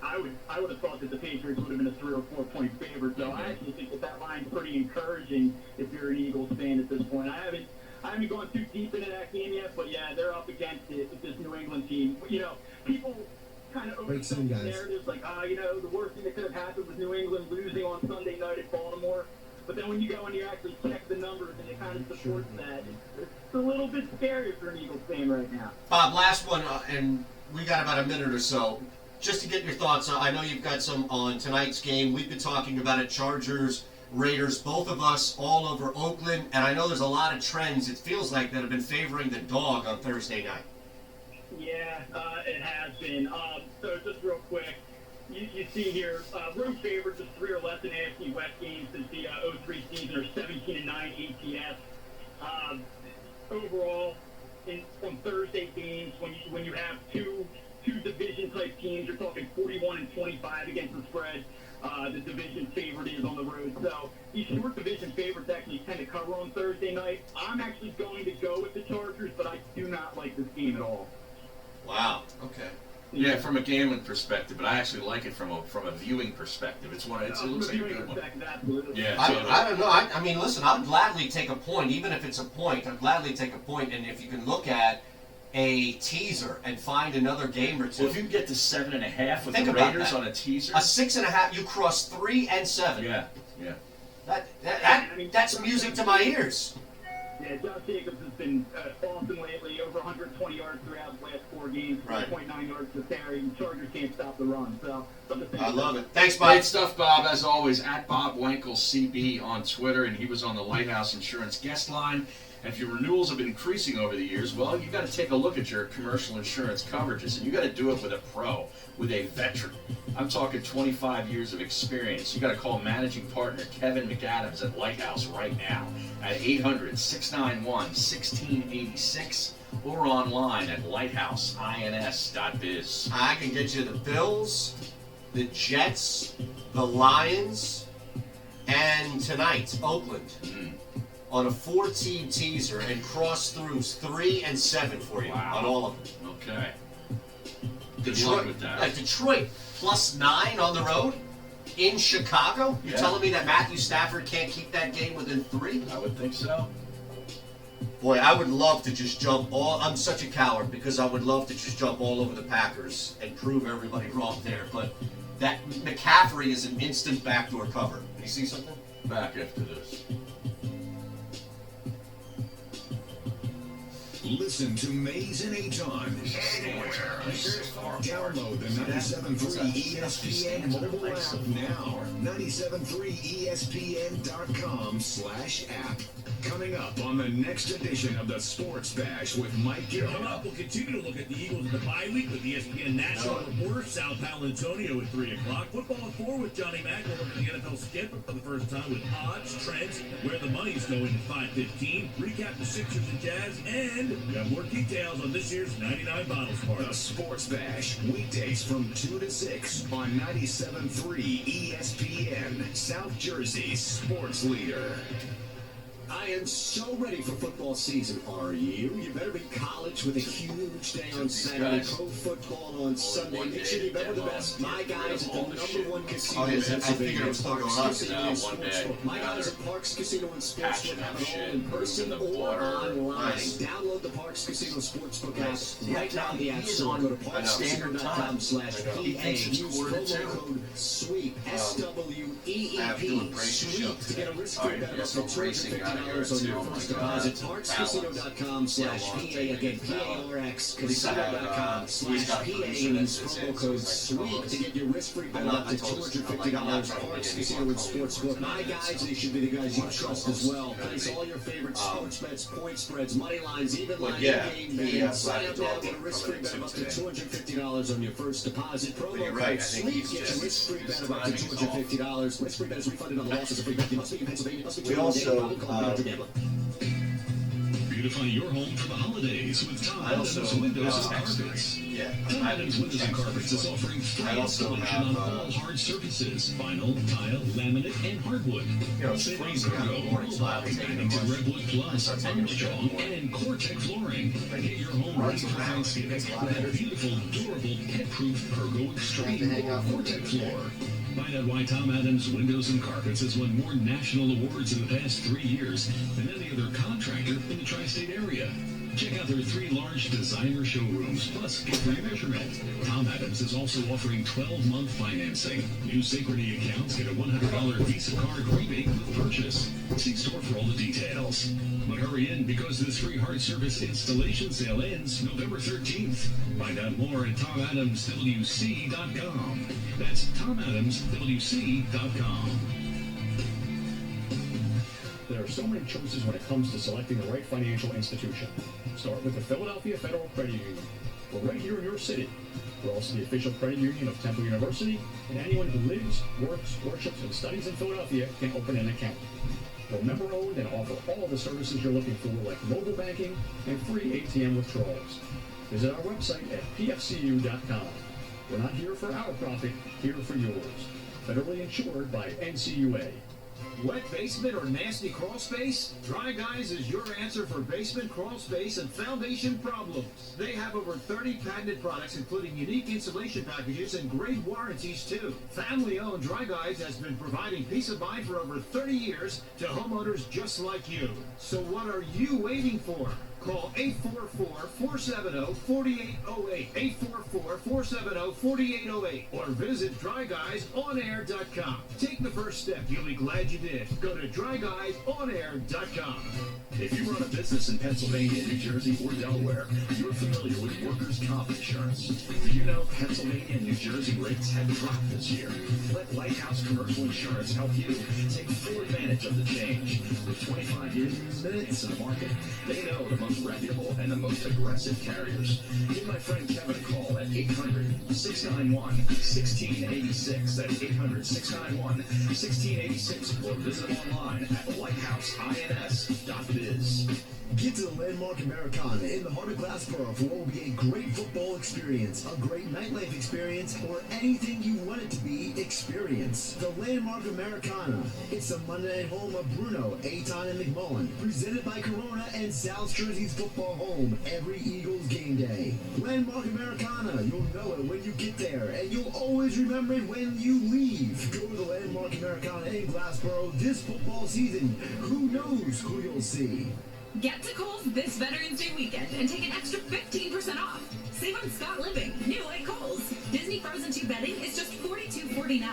I would have thought that the Patriots would have been a 3 or 4 point favorite. So I actually think that line's pretty encouraging if you're an Eagles fan at this point. I haven't gone too deep into that game yet, but yeah, they're up against it with this New England team. You know, people kind of oversell narratives like, the worst thing that could have happened was New England losing on Sunday night at Baltimore. But then when you go and you actually check the numbers and it kind of supports that, it's a little bit scary for an Eagles fan right now. Bob, last one, and we got about a minute or so. Just to get your thoughts, I know you've got some on tonight's game. We've been talking about it, Chargers, Raiders, both of us all over Oakland, and I know there's a lot of trends, it feels like, that have been favoring the dog on Thursday night. Yeah, it has been. So just real quick, you see here, road favorites of 3 or less in AFC West games since the 03 season are 17-9 ATS. Overall, from Thursday games, when you have two division type teams, you're talking 41-25 against the spread. The division favorite is on the road. So these short division favorites actually tend to cover on Thursday night. I'm actually going to go with the Chargers, but I do not like this game at all. Wow. Okay. Yeah, from a gambling perspective, but I actually like it from a viewing perspective. It looks like a good one. Absolutely. Yeah, I don't know. I mean, listen, I'd gladly take a point, even if it's a point. I'd gladly take a point, and if you can look at a teaser and find another game or two. Well, if you can get to 7.5 with Think the about Raiders that. on a teaser. A 6.5, you cross 3 and 7. Yeah. That's music to my ears. Yeah, Josh Jacobs has been awesome lately, over 120 yards throughout the last 4 games, Right. 3.9 yards to carry, and Chargers can't stop the run. So, something to think I about. love it. Thanks, Great Mike. stuff, Bob, as always, at Bob Wankel CB on Twitter, and he was on the Lighthouse Insurance guest line. And if your renewals have been increasing over the years, well, you got to take a look at your commercial insurance coverages, and you got to do it with a pro, with a veteran. I'm talking 25 years of experience. You got to call managing partner Kevin McAdams at Lighthouse right now at 800-691-1686 or online at lighthouse.ins.biz. I can get you the Bills, the Jets, the Lions, and tonight, Oakland. On a 4-team teaser and cross throughs 3 and 7 for you on all of them. Okay. Good Detroit, luck with that. yeah, Detroit +9 on the road in Chicago. You're telling me that Matthew Stafford can't keep that game within 3? I would think so. Boy, I would love to just jump all. I'm such a coward because I would love to just jump all over the Packers and prove everybody wrong there. But that McCaffrey is an instant backdoor cover. You see something? Back after this. Listen to Mays anytime, anywhere. Download the 97.3 ESPN mobile app now. 97.3ESPN.com/app. Coming up on the next edition of the Sports Bash with Mike Gill. Coming up, we'll continue to look at the Eagles in the bye week with ESPN national reporter Sal Paolantonio at 3 o'clock. Football at 4 with Johnny Mack. We'll look at the NFL skip for the first time with odds, trends, where the money's going at 5:15. Recap the Sixers and Jazz, and we have more details on this year's 99 Bottles Party. The Sports Bash, weekdays from 2 to 6 on 97.3 ESPN, South Jersey's sports leader. I am so ready for football season. Are you? You better be college with a huge day on Saturday, pro football on Sunday. Make sure you bet with the best. My guys at the #1 casino in Pennsylvania, Parks Casino and Sportsbook. My guys at Parks Casino and Sportsbook have it all in person or online. Download the Parks Casino Sportsbook app right now on the App Store. Go to parkscasino.com/PA. Use promo code SWEEP, SWEEP, SWEEP, to get a risk-free bet up to $250 on your first deposit. Parkscasino.com/PA. Again, PARX. Casino.com/PA. Use promo code SWEEP to get your risk-free bet up to $250. Parks Casino and Sportsbook. My guys, they should be the guys you trust as well. Place all your favorite sports bets, point spreads, money lines, even line, game bets. Sign up now, get a risk-free bet of up to $250 on your first deposit. Promo code SWEEP gets a risk-free bet of up to $250. Risk-free bet is refunded on the loss as a free bet. You must be in Pennsylvania. Must be We also, Beautify your home for the holidays with Tom Adams Windows and Carpets. Tom Adams Windows and Carpets is offering free installation on all hard surfaces, vinyl, tile, laminate, and hardwood. Save on Cargo, Bennington Redwood Plus, Armstrong, and Cortec flooring. Get your home ready for Thanksgiving with a beautiful, durable, pet-proof Pergo Extreme Cortec floor. Find out why Tom Adams Windows and Carpets has won more national awards in the past 3 years than any other contractor in the tri-state area. Check out their 3 large designer showrooms, plus get free measurement. Tom Adams is also offering 12-month financing. New Synchrony accounts get a $100 Visa card rebate with purchase. See store for all the details. But hurry in because this free hard service installation sale ends November 13th. Find out more at TomAdamsWC.com. That's TomAdamsWC.com. There are so many choices when it comes to selecting the right financial institution. Start with the Philadelphia Federal Credit Union. We're right here in your city. We're also the official credit union of Temple University, and anyone who lives, works, worships, and studies in Philadelphia can open an account. We're member-owned and offer all the services you're looking for, like mobile banking and free ATM withdrawals. Visit our website at pfcu.com. We're not here for our profit, here for yours. Federally insured by NCUA. Wet basement or nasty crawl space? Dry Guys is your answer for basement, crawl space, and foundation problems. They have over 30 patented products, including unique insulation packages and great warranties, too. Family-owned Dry Guys has been providing peace of mind for over 30 years to homeowners just like you. So what are you waiting for? Call 844-470-4808, 844-470-4808, or visit DryGuysOnAir.com. Take the first step. You'll be glad you did. Go to DryGuysOnAir.com. If you run a business in Pennsylvania, New Jersey, or Delaware, you're familiar with workers' comp insurance. Did you know Pennsylvania and New Jersey rates have dropped this year? Let Lighthouse Commercial Insurance help you take full advantage of the change. With 25 years of experience in the market, they know the most reputable and the most aggressive carriers. Give my friend Kevin a call at 800-691-1686. That's 800-691-1686, or visit them online at lighthouse.ins.biz. Get to the Landmark Americana in the heart of Glassboro for what will be a great football experience, a great nightlife experience, or anything you want it to be experience. The Landmark Americana. It's the Monday night home of Bruno, Aton, and McMullen. Presented by Corona and South Jersey's football home every Eagles game day. Landmark Americana. You'll know it when you get there, and you'll always remember it when you leave. Go to the Landmark Americana in Glassboro this football season. Who knows who you'll see? Get to Kohl's this Veterans Day weekend and take an extra 15% off. Save on Scott Living, new at Kohl's. Disney Frozen 2 bedding is just $42.49.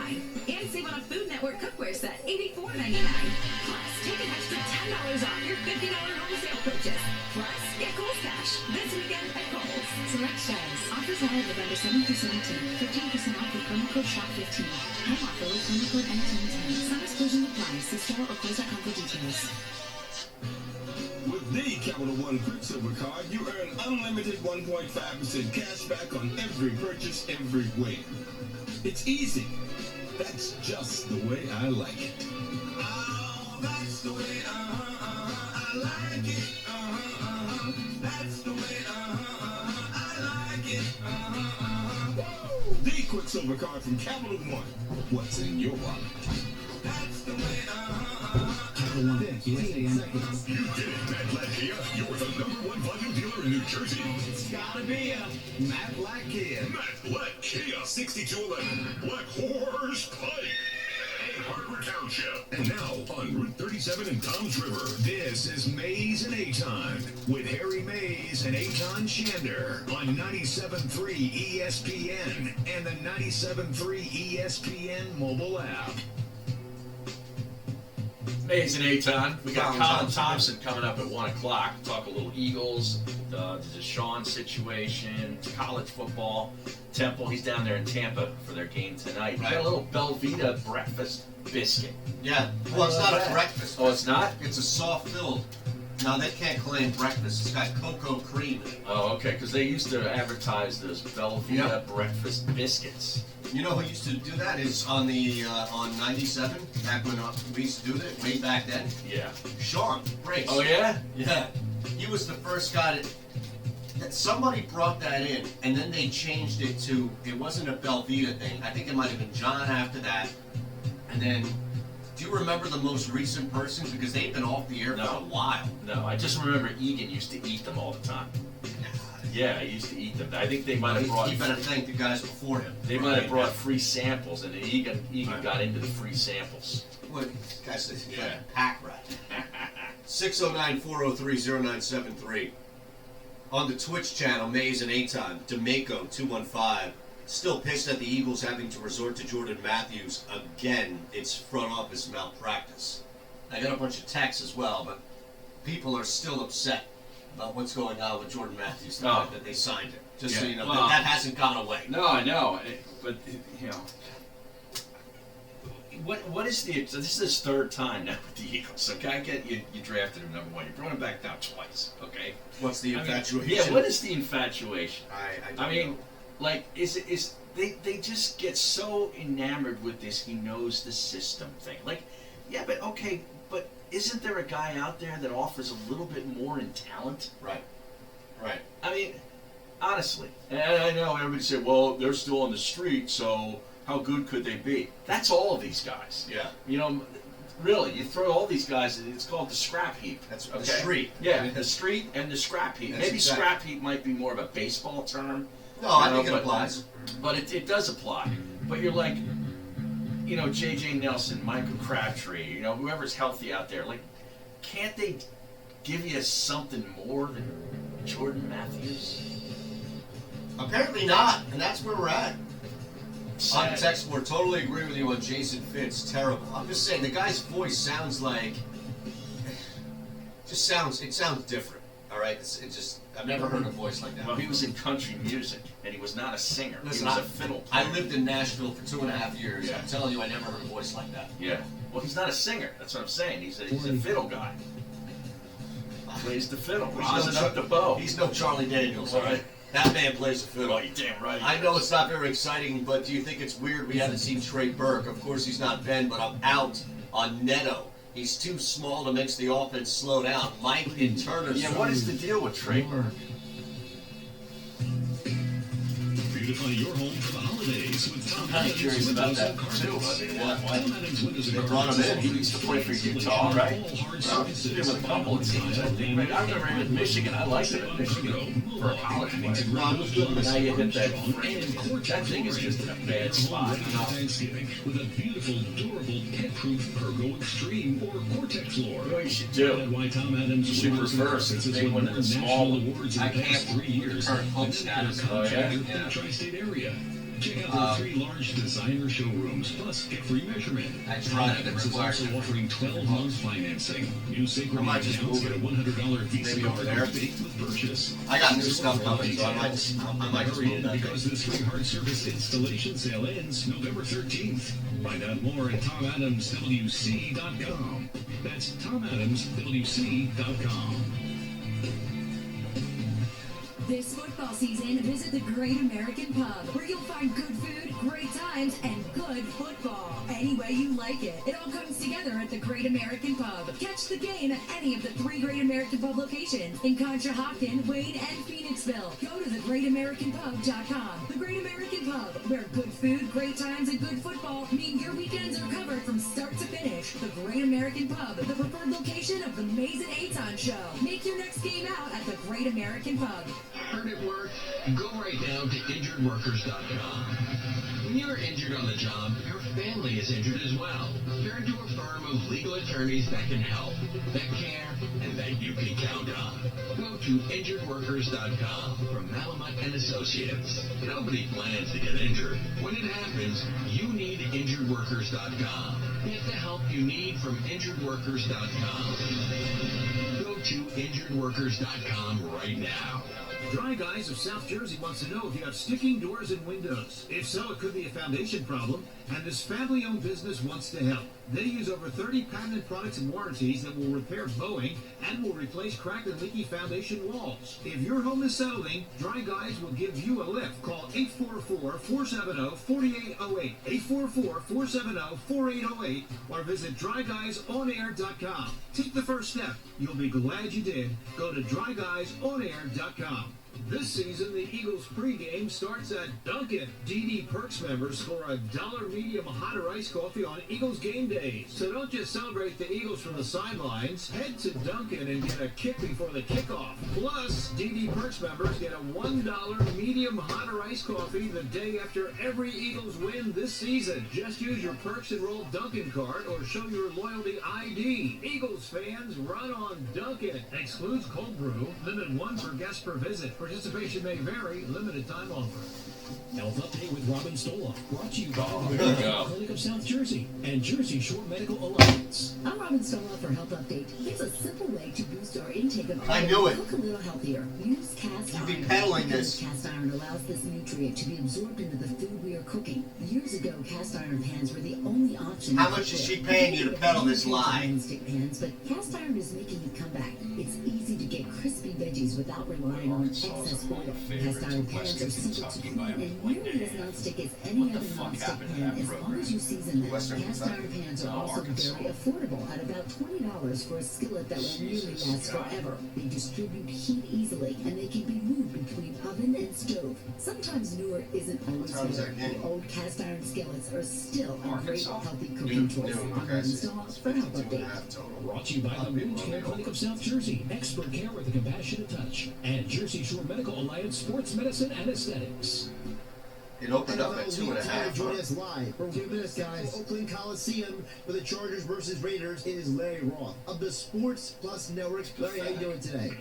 And save on a Food Network cookware set, $84.99. Plus, take an extra $10 off your $50 home sale purchase. Plus, get Kohl's Cash this weekend at Kohl's. Select styles. Offers valid November 7th through 17th. 15% off with promo code SHOP15. Home offer with promo code NTM10. Some exclusion applies. See store or Kohl's.com for details. With the Capital One Quicksilver card, you earn unlimited 1.5% cash back on every purchase, every week. It's easy. That's just the way I like it. Oh, that's the way, I like it. That's the way, I like it. The Quicksilver card from Capital One. What's in your wallet? That's the way, You did it, Matt Black Kia. You're the #1 volume dealer in New Jersey. It's gotta be a Matt Black Kia. Matt Black Kia, 6211 Black Horse Pike, Egg Harbor Township. And now on Route 37 in Toms River, this is Mays and Aton with Harry Mays and Aton Shander on 97.3 ESPN and the 97.3 ESPN mobile app. Mays and Aton. We got Colin Thompson coming up at 1 o'clock. Talk a little Eagles, the Deshaun situation, college football. Temple, he's down there in Tampa for their game tonight. Right. Got a little Belvita breakfast biscuit. Yeah. Well, it's not a breakfast. Oh, it's not? It's a soft filled. No, they can't claim breakfast. It's got cocoa cream in it. Oh, okay, because they used to advertise those Belvita breakfast biscuits. You know who used to do that is on the on 97, back when we used to do that, way back then. Yeah. Sean Grace. Oh, yeah? Yeah. He was the first guy that somebody brought that in, and then they changed it to, it wasn't a Belvita thing. I think it might have been John after that. And then, do you remember the most recent person? Because they've been off the air for a while. No, I just remember Egan used to eat them all the time. Yeah, he used to eat them. I think they might have brought... He better thank the guys before him. They might have brought free samples, and Egan got into the free samples. What? Guys, yeah. Pack rat. 609-403-0973. On the Twitch channel, Mays and Aton, D'Amico 215. Still pissed at the Eagles having to resort to Jordan Matthews again. It's front office malpractice. I got a bunch of texts as well, but people are still upset about what's going on with Jordan Matthews, the fact that they signed him. Just so you know, well, that hasn't gone away. No, I know, but you know, what is the? This is his third time now with the Eagles. Okay, I get you drafted him number one. You brought him back down twice. Okay, what's the infatuation? Yeah, what is the infatuation? I mean, know. Like, is they just get so enamored with this he knows the system thing. Like, yeah, but okay, but isn't there a guy out there that offers a little bit more in talent? Right. I mean, honestly, and I know everybody said, well, they're still on the street, so how good could they be? That's all of these guys. Yeah. You know, really, you throw all these guys, it's called the scrap heap. That's okay? the street. Yeah, the street and the scrap heap. That's Maybe exactly. scrap heap might be more of a baseball term. No, I think it applies. But it does apply. But you're like, you know, J.J. Nelson, Michael Crabtree, you know, whoever's healthy out there, like, can't they give you something more than Jordan Matthews? Apparently not, and that's where we're at. Sad. On the text board, totally agree with you on Jason Fitz. Terrible. I'm just saying, the guy's voice sounds like, it sounds different. All right, I've never heard a voice like that. Well, he was in country music, and he was not a singer. Listen, he was a fiddle player. I lived in Nashville for 2.5 years. Yeah. I'm telling you, I never heard a voice like that. Yeah. Well, he's not a singer. That's what I'm saying. He's a fiddle guy. Plays the fiddle, rosin up the bow. He's no Charlie Daniels, all right? That man plays the fiddle. Oh, you're damn right. I know it's not very exciting, but do you think it's weird we haven't seen Trey Burke? Of course, he's not Ben, but I'm out on Neto. He's too small to make the offense slow down. Mike in Turner. Yeah, what is the deal with Trey Burke? Beautify your home for the holidays with Tom I'm kind of curious about that too. I mean, why they brought him in? He used to play for Utah, right? Well, he did with a couple of teams, I think. I remember him in Michigan. I liked him in Michigan for a college player. Now you hit that frame. That thing is just in a bad spot. Thanksgiving with a beautiful, durable, pet-proof Pergo Extreme or Cortex floor. You know what you should do? Why Tom Adams You should reverse the big one and the small one. awards in the past 3 years. Current home status. Oh, yeah? The tri-state area. Check out their 3 large designer showrooms, plus get free measurement. I tried it. Adams is also offering 12-month financing. New Synchrony I might just accounts move get a it. $100 Visa Maybe over card there. with purchase. I got new stuff coming, so I might just Hurry in move that because thing. this free hard service installation sale ends November 13th. Find out more at TomAdamsWC.com. That's TomAdamsWC.com. This football season, visit the Great American Pub, where you'll find good food, great times, and good football. Any way you like it. It all comes together at the Great American Pub. Catch the game at any of the 3 Great American Pub locations in Conshohocken, Wayne, and Phoenixville. Go to thegreatamericanpub.com. The Great American Pub, where good food, great times, and good football mean your weekends are covered from start to finish. The Great American Pub, the preferred location of the Mays and Aton Show. Make your next game out at the Great American Pub. Hurt at work? Go right now to injuredworkers.com. When you're injured on the job, your family is injured as well. Turn to a firm of legal attorneys that can help, that care, and that you can count on. Go to injuredworkers.com from Malamut and Associates. Nobody plans to get injured. When it happens, you need injuredworkers.com. Get the help you need from injuredworkers.com. Go to injuredworkers.com right now. Dry Guys of South Jersey wants to know if you have sticking doors and windows. If so, it could be a foundation problem, and this family-owned business wants to help. They use over 30 patented products and warranties that will repair bowing and will replace cracked and leaky foundation walls. If your home is settling, Dry Guys will give you a lift. Call 844-470-4808, 844-470-4808, or visit dryguysonair.com. Take the first step. You'll be glad you did. Go to dryguysonair.com. This season, the Eagles pregame starts at Dunkin'. DD Perks members score a $1 medium hot or iced coffee on Eagles game days. So don't just celebrate the Eagles from the sidelines. Head to Dunkin' and get a kick before the kickoff. Plus, DD Perks members get a $1 medium hot or iced coffee the day after every Eagles win this season. Just use your Perks Enrolled Dunkin' card or show your loyalty ID. Eagles fans, run on Dunkin'. Excludes cold brew. Limit 1 per guest per visit. Participation may vary. Limited time offer. Health Update with Robin Stoloff, brought to you by Oh, the there we go. Clinic of South Jersey and Jersey Shore Medical Alliance. I'm Robin Stoloff for Health Update. Here's a simple way to boost our intake of I iron knew and it. cook a little healthier. Use cast You'd iron. be peddling Because this. cast iron allows this nutrient to be absorbed into the food we are cooking. Years ago, cast iron pans were the only option. How much is she paying you to peddle this lie? Non-stick pans, but cast iron is making a comeback. It's easy to get crispy veggies without relying on excess oil. Cast iron pans are simple to clean and nearly as non-stick as any other non-stick pan as long as you season them. Cast iron pans are also very affordable at about $20 for a skillet that will really last forever. They distribute heat easily and they can be moved between oven and stove. Sometimes newer isn't always better. The old cast iron skillets are still a great healthy cooking choice. I'm Robin Stoloff for Health Update. Brought to you by the Women's Care Clinic of South Jersey, expert care with a compassionate touch, and Jersey Shore Medical Alliance Sports Medicine and Aesthetics. It opened up at 2.5. Join us live for 2 minutes, guys. Oakland Coliseum for the Chargers versus Raiders. It is Larry Roth of the Sports Plus Network. Larry, how you doing today?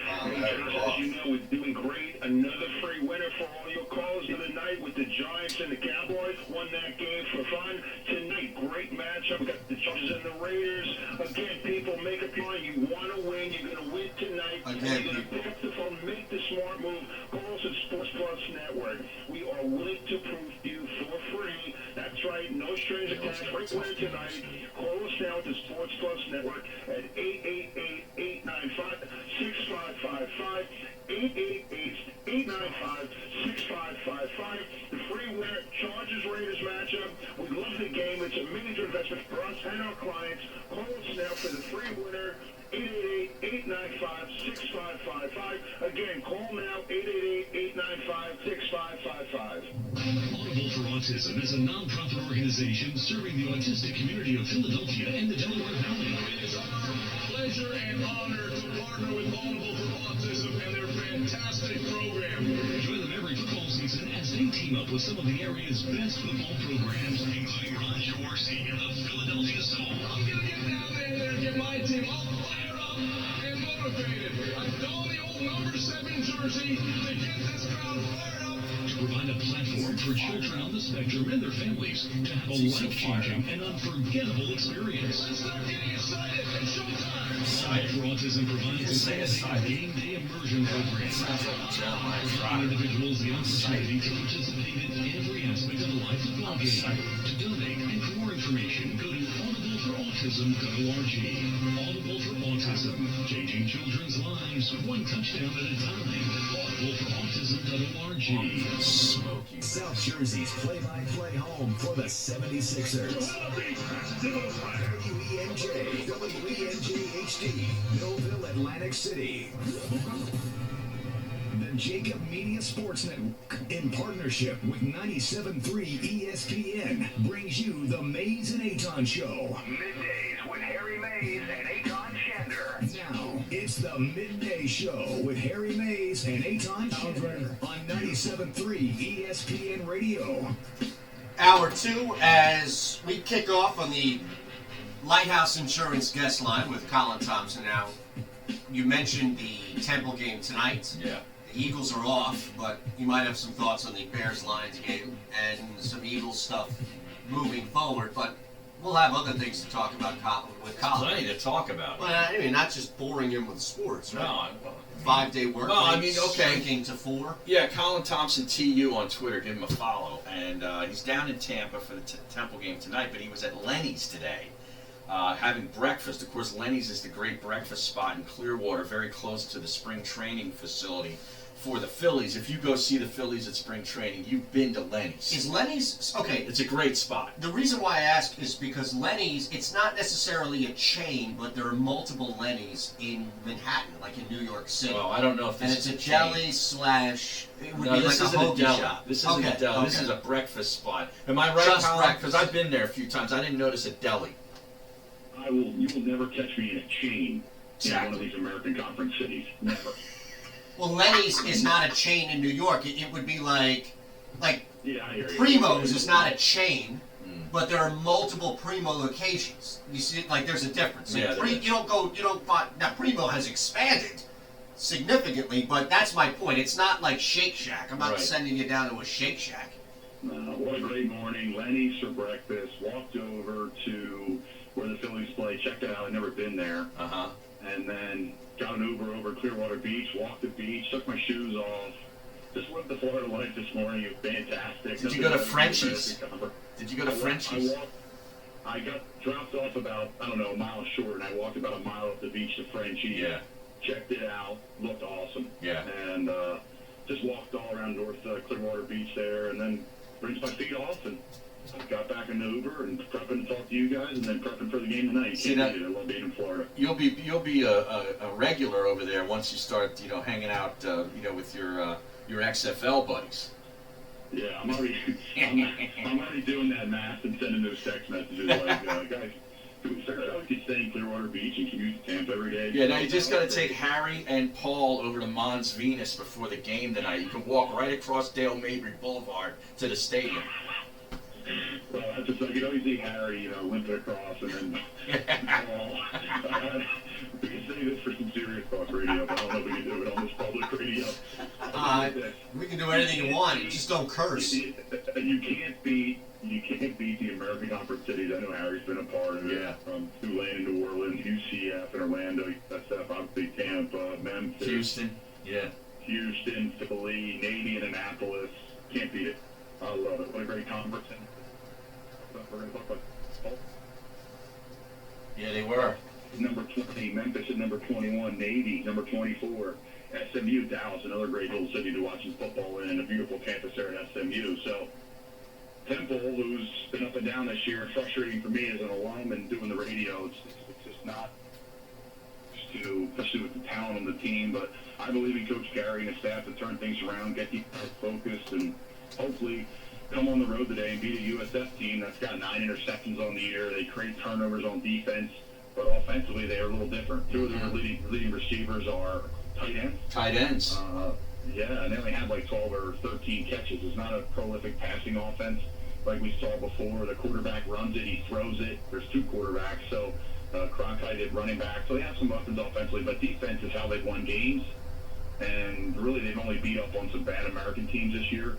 As you know, we're doing great. Another free winner for all your calls of the night with the Giants and the Cowboys. Won that game for fun. Tonight, great matchup. We got the Chargers and the Raiders. Again, people, make up your mind. You want to win. You're going to win tonight. Again, you're going to pick up the phone, make the smart move. Call us at Sports Plus Network. We are willing to prove to you for free. That's right. No strings attached. Great winner tonight. Call us now at the Sports Plus Network at 888-895-6555. 888-895-6555. The free winner, Chargers Raiders matchup. We love the game. It's a major investment for us and our clients. Call us now for the free winner. 888-895-6555. Again, call now, 888-895-6555. Audible for Autism is a non-profit organization serving the autistic community of Philadelphia and the Delaware Valley. It is our pleasure and honor to partner with Audible for Autism and their fantastic program. Join them every football season as they team up with some of the area's best football programs, including Ron Jaworski and the Philadelphia Soul. I'm going to get down there and get my team all fired up and motivated. I'm donning the old number 7 jersey to get this crowd fired up. To provide a platform for children on the spectrum and their families to have a life-changing and unforgettable experience. Let's start getting excited. It's showtime. Audible for Autism provides a game day immersion program, providing individuals the opportunity to participate in every aspect of a live football game. To donate and for more information, go to audibleforautism.org. Audible for Autism, changing children's lives one touchdown at a time. Audibleforautism.org. South Jersey's play-by-play home for the 76ers. WENJ HD, Millville, Atlantic City. The Jacob Media Sports Network, in partnership with 97.3 ESPN, brings you the Mays and Aton Show. Middays with Harry Mays and Aton Shander. Now, it's the Midday Show with Harry Mays and Aton Shander on 97.3 ESPN Radio. Hour 2 as we kick off on the Lighthouse Insurance guest line with Colin Thompson. Now, you mentioned the Temple game tonight. Yeah. The Eagles are off, but you might have some thoughts on the Bears-Lions game and some Eagles stuff moving forward. But we'll have other things to talk about with Colin. Plenty to talk about. Well, I mean, not just boring him with sports, right? No, 5-day work week, shrinking to 4. Yeah, Colin Thompson TU on Twitter. Give him a follow. And he's down in Tampa for the Temple game tonight, but he was at Lenny's today having breakfast. Of course, Lenny's is the great breakfast spot in Clearwater, very close to the spring training facility for the Phillies. If you go see the Phillies at spring training, you've been to Lenny's. Is Lenny's... Okay. It's a great spot. The reason why I ask is because Lenny's, it's not necessarily a chain, but there are multiple Lenny's in Manhattan, like in New York City. Well, I don't know if this and is it's a chain. deli slash... It would No, be this like isn't a a hoagie deli. shop. This isn't a deli. This is a breakfast spot. Am I right, Just Colin? breakfast. Because I've been there a few times. I didn't notice a deli. You will never catch me in a chain in one of Exactly. these American conference cities. Never. Well, Lenny's is not a chain in New York. It would be like Yeah, I hear you. Primo's is not a chain, but there are multiple Primo locations. You see, like there's a difference. Like, Yeah, there is. you don't find now. Primo has expanded significantly, but that's my point. It's not like Shake Shack. I'm not Right. sending you down to a Shake Shack. What a great morning. Lenny's for breakfast. Walked over to where the Phillies play. Checked it out. I'd never been there. Uh-huh. And then got an Uber over Clearwater Beach. Walked the beach. Took my shoes off. Just lived the Florida life this morning. It was fantastic. Did you go to Frenchie's? Did you go to Frenchie's? I got dropped off about, I don't know, a mile short, and I walked about a mile up the beach to Frenchie's. Yeah. Checked it out. Looked awesome. Yeah. And just walked all around North Clearwater Beach there, and then rinsed my feet off, and got back in the Uber and prepping to talk to you guys, and then prepping for the game tonight. See, Can't beat it. I love being in Florida. You'll be a regular over there once you start, hanging out, with your XFL buddies. Yeah, I'm already doing that math and sending those text messages like, guys, can we figure out we could stay in Clearwater Beach and commute to Tampa every day? Yeah, now you just got to take Harry and Paul over to Mons Venus before the game tonight. You can walk right across Dale Mabry Boulevard to the stadium. Well, that's just, I could always see Harry, limping across, and then we can say this for some serious talk radio, but I don't know if we can do it on this public radio. We can do anything you want. Just don't curse. You can't beat the American Conference cities. I know Harry's been a part of it. From Tulane and New Orleans, UCF and Orlando, SF, obviously Tampa, Memphis, Houston, Houston, Philly, Navy, and Annapolis. Can't beat it. I love it. What a great conference. We're going to talk about. Yeah, they were. Number 20, Memphis at number 21, Navy, number 24, SMU, Dallas, another great little city to watch football in, a beautiful campus there at SMU. So, Temple, who's been up and down this year, frustrating for me as an alum and doing the radio. It's just not, especially with the talent on the team. But I believe in Coach Gary and his staff to turn things around, get the focused, and hopefully come on the road today and beat a USF team that's got 9 interceptions on the year. They create turnovers on defense, but offensively they are a little different. Two of their leading receivers are tight ends. Tight ends. Yeah, and they only have like 12 or 13 catches. It's not a prolific passing offense like we saw before. The quarterback runs it, he throws it. There's 2 quarterbacks, so Cronkite at running back. So they have some weapons offensively, but defense is how they've won games. And really, they've only beat up on some bad American teams this year.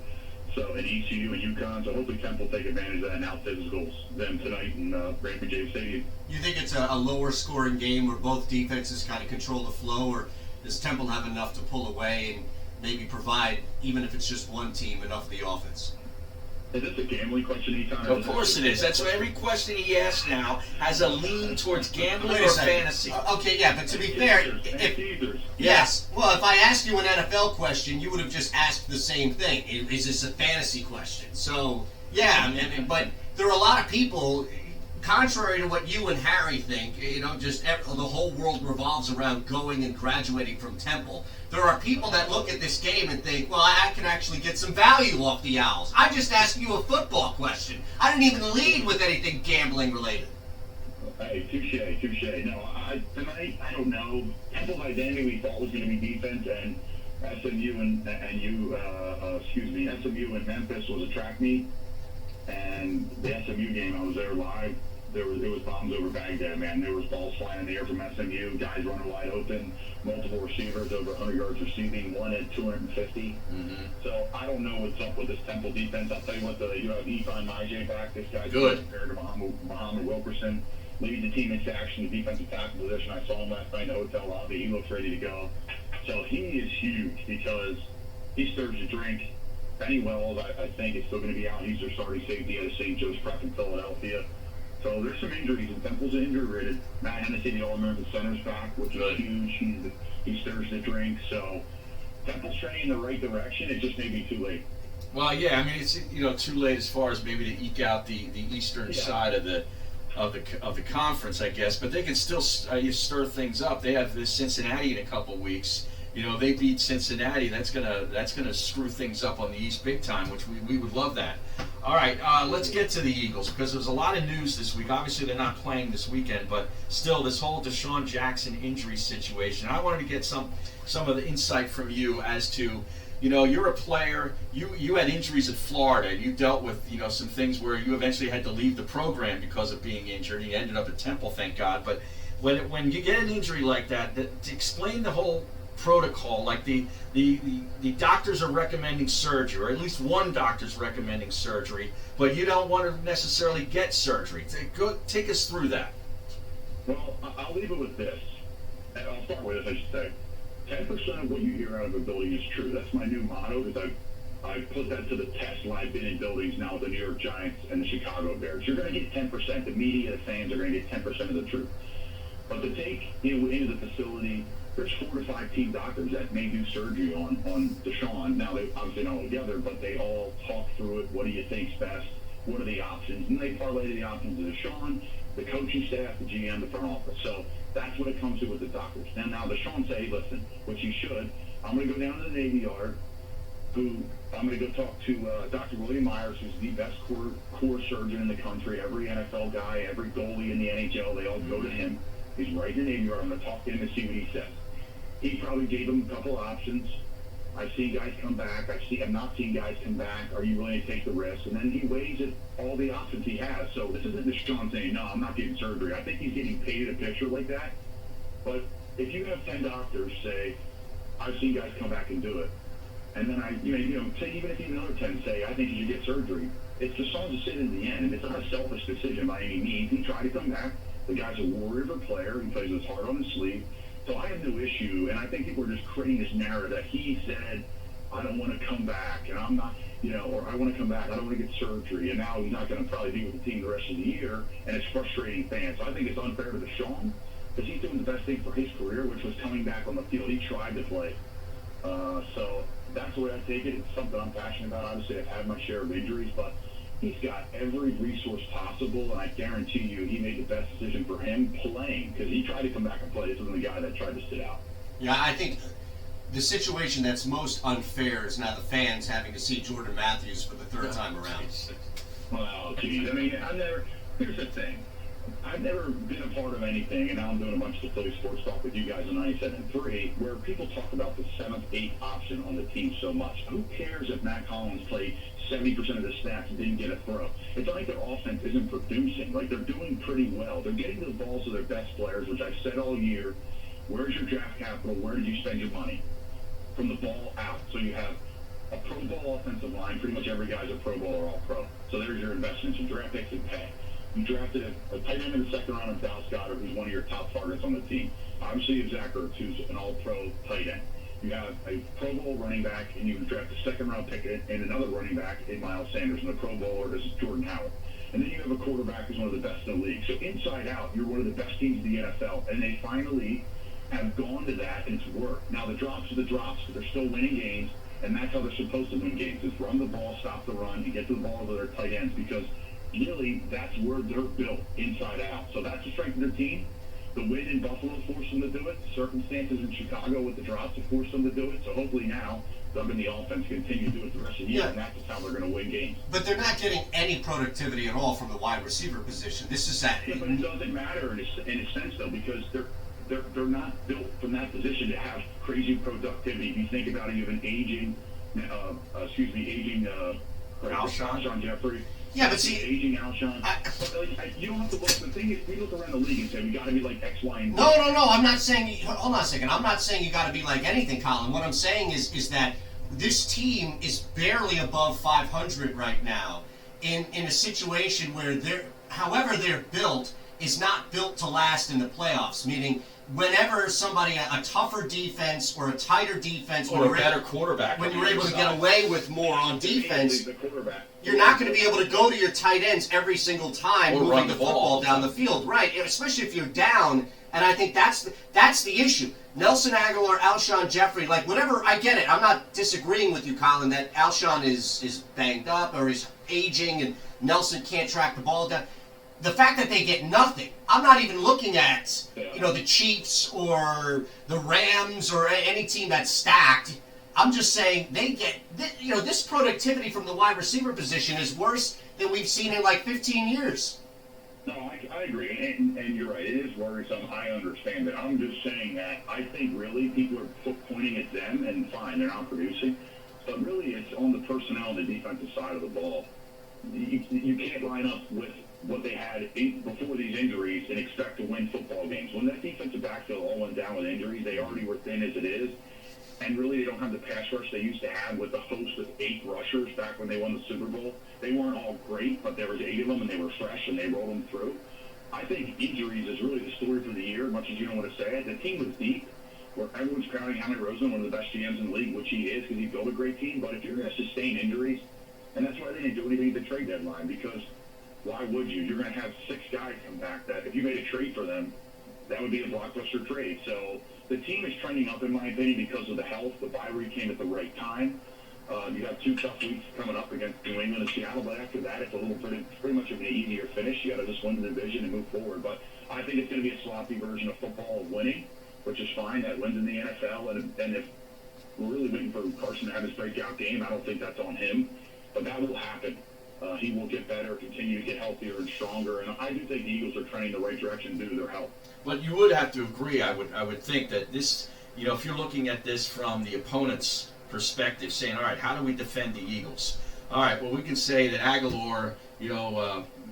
So, in ECU and UConn, so hopefully Temple take advantage of that and out-physical them tonight in Raymond James Stadium. You think it's a lower scoring game where both defenses kind of control the flow, or does Temple have enough to pull away and maybe provide, even if it's just one team, enough of the offense? Is this a gambling question, Eton? Of course it is. That's why every question he asks now has a lean towards gambling or fantasy. Okay, yeah, but to be fair, yes. Well, if I asked you an NFL question, you would have just asked the same thing. Is this a fantasy question? So, yeah, but there are a lot of people, contrary to what you and Harry think, just the whole world revolves around going and graduating from Temple. There are people that look at this game and think, well, I can actually get some value off the Owls. I just asked you a football question. I didn't even lead with anything gambling related. Hey, touche. No, tonight, I don't know. Temple's identity we thought was going to be defense, and SMU and Memphis was a track meet. And the SMU game, I was there live. It was bombs over Baghdad, man. There was balls flying in the air from SMU, guys running wide open, multiple receivers over 100 yards receiving, one at 250. Mm-hmm. So I don't know what's up with this Temple defense. I'll tell you what, you have Ephon Majay back. This guy's good compared to Muhammad Wilkerson. Leads the team into action, the defensive tackle position. I saw him last night in the hotel lobby. He looks ready to go. So he is huge because he serves a drink. Benny Wells, I think, is still going to be out. He's their starting safety out of St. Joe's Prep in Philadelphia. So there's some injuries, and Temple's injury-rated. Matt Hennessy, the All-American center's back, which is huge. He stirs the drink. So Temple's trending in the right direction. It just may be too late. Well, yeah, I mean, it's too late as far as maybe to eke out the eastern side of the conference, I guess. But they can still stir things up. They have this Cincinnati in a couple weeks. They beat Cincinnati. That's gonna screw things up on the East big time, which we would love that. All right, let's get to the Eagles because there's a lot of news this week. Obviously, they're not playing this weekend, but still, this whole Deshaun Jackson injury situation. I wanted to get some of the insight from you as to, you're a player. You had injuries at Florida. You dealt with some things where you eventually had to leave the program because of being injured. You ended up at Temple, thank God. But when you get an injury like that, to explain the whole protocol, like the doctors are recommending surgery, or at least one doctor's recommending surgery, but you don't want to necessarily get surgery. Take us through that. Well, I'll leave it with this. I'll start with this, I should say. 10% of what you hear out of a building is true. That's my new motto, because I've put that to the test when I've been in buildings now with the New York Giants and the Chicago Bears. You're going to get 10%. The media, the fans are going to get 10% of the truth. But to take into the facility, there's 4 to 5 team doctors that may do surgery on Deshaun. Now, they obviously not all together, but they all talk through it. What do you think's best? What are the options? And they parlay the options to Deshaun, the coaching staff, the GM, the front office. So that's what it comes to with the doctors. And now Deshaun say, hey, listen, which he should, I'm going to go down to the Navy Yard, I'm going to go talk to Dr. William Myers, who's the best core surgeon in the country. Every NFL guy, every goalie in the NHL, they all go to him. He's right in the Navy Yard. I'm going to talk to him and see what he says. He probably gave him a couple options. I've seen guys come back. I've not seen guys come back. Are you willing to take the risk? And then he weighs it, all the options he has. So this isn't Deshaun saying, no, I'm not getting surgery. I think he's getting painted a picture like that. But if you have 10 doctors say, I've seen guys come back and do it, and then say even if another 10 say, I think you should get surgery, it's Deshaun's decision in the end, and it's not a selfish decision by any means. He tried to come back. The guy's a warrior of a player. He plays his heart on his sleeve. So I have no issue, and I think people are just creating this narrative that he said, I don't want to come back, and I'm not, or I want to come back, I don't want to get surgery, and now he's not going to probably be with the team the rest of the year, and it's frustrating fans. So I think it's unfair to Deshaun, because he's doing the best thing for his career, which was coming back on the field. He tried to play. So that's the way I take it. It's something I'm passionate about. Obviously, I've had my share of injuries, but he's got every resource possible, and I guarantee you he made the best decision for him playing, because he tried to come back and play. This isn't the guy that tried to sit out. Yeah, I think the situation that's most unfair is now the fans having to see Jordan Matthews for the third time around. Well, geez. I mean, here's the thing. I've never been a part of anything, and now I'm doing a bunch of the Philly sports talk with you guys on 97.3, where people talk about the 7th, 8th option on the team so much. Who cares if Matt Collins played 70% of the snaps and didn't get a throw? It's not like their offense isn't producing. Like, they're doing pretty well. They're getting the balls to their best players, which I've said all year. Where's your draft capital? Where did you spend your money? From the ball out. So you have a Pro Bowl offensive line. Pretty much every guy's a Pro Bowl or all pro. So there's your investments in draft picks and pay. You drafted a tight end in the second round of Dallas Goedert, who's one of your top targets on the team. Obviously, you have Zach Ertz, who's an all-pro tight end. You have a Pro Bowl running back, and you draft a second-round pick and another running back in Miles Sanders, and the Pro Bowler is Jordan Howard. And then you have a quarterback who's one of the best in the league. So inside out, you're one of the best teams in the NFL, and they finally have gone to that, and it's worked. Now, the drops are the drops, but they're still winning games, and that's how they're supposed to win games, is run the ball, stop the run, and get to the ball to their tight ends, because really, that's where they're built, inside out. So that's the strength of their team. The win in Buffalo forced them to do it. Circumstances in Chicago with the drops have forced them to do it. So hopefully now, Doug and the offense continue to do it the rest of the year, and that's just how they're going to win games. But they're not getting any productivity at all from the wide receiver position. This is that. Yeah, but it doesn't matter in a sense, though, because they're not built from that position to have crazy productivity. If you think about it, you have an aging Alshon Jeffrey. Yeah, but see, aging Alshon. You don't have to look. The thing is, we look around the league and say we got to be like X, Y, and Z. No. I'm not saying. Hold on a second. I'm not saying you got to be like anything, Colin. What I'm saying is that this team is barely above 500 right now, in a situation where however they're built, is not built to last in the playoffs. Meaning, whenever somebody, a tougher defense or a tighter defense, or a better quarterback, when you're able to get away with more on defense, you're not going to be able to go to your tight ends every single time or moving the football down the field, right? Especially if you're down, and I think that's the issue. Nelson Aguilar, Alshon Jeffrey, like whatever, I get it. I'm not disagreeing with you, Colin, that Alshon is banged up or is aging and Nelson can't track the ball down. The fact that they get nothing, I'm not even looking at, the Chiefs or the Rams or any team that's stacked. I'm just saying they get, this productivity from the wide receiver position is worse than we've seen in like 15 years. No, I agree, and you're right. It is worrisome. I understand it. I'm just saying that I think really people are pointing at them, and fine, they're not producing. But really, it's on the personnel on the defensive side of the ball. You can't line up with what they had before these injuries and expect to win football games. When that defensive backfield all went down with injuries, they already were thin as it is. And really, they don't have the pass rush they used to have with the host of 8 rushers back when they won the Super Bowl. They weren't all great, but there was 8 of them, and they were fresh, and they rolled them through. I think injuries is really the story for the year, much as you don't want to say it. The team was deep, where everyone's crowning Howie Roseman, one of the best GMs in the league, which he is, because he built a great team. But if you're going to sustain injuries, and that's why they didn't do anything at the trade deadline, because why would you? You're going to have 6 guys come back that if you made a trade for them, that would be a blockbuster trade. So the team is trending up, in my opinion, because of the health. The bye week came at the right time. You have 2 tough weeks coming up against New England and Seattle, but after that, it's a little pretty much of an easier finish. You got to just win the division and move forward. But I think it's going to be a sloppy version of football of winning, which is fine. That wins in the NFL, and if we're really waiting for Carson to have his breakout game, I don't think that's on him, but that will happen. He will get better, continue to get healthier and stronger, and I do think the Eagles are trending the right direction due to their health. But you would have to agree, I would think that this, if you're looking at this from the opponent's perspective, saying, all right, how do we defend the Eagles? All right, well, we can say that Aguilar,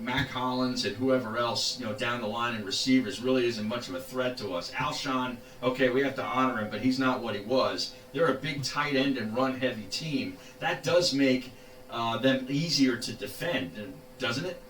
Mac Hollins and whoever else, down the line in receivers really isn't much of a threat to us. Alshon, okay, we have to honor him, but he's not what he was. They're a big tight end and run-heavy team. That does make them easier to defend, doesn't it?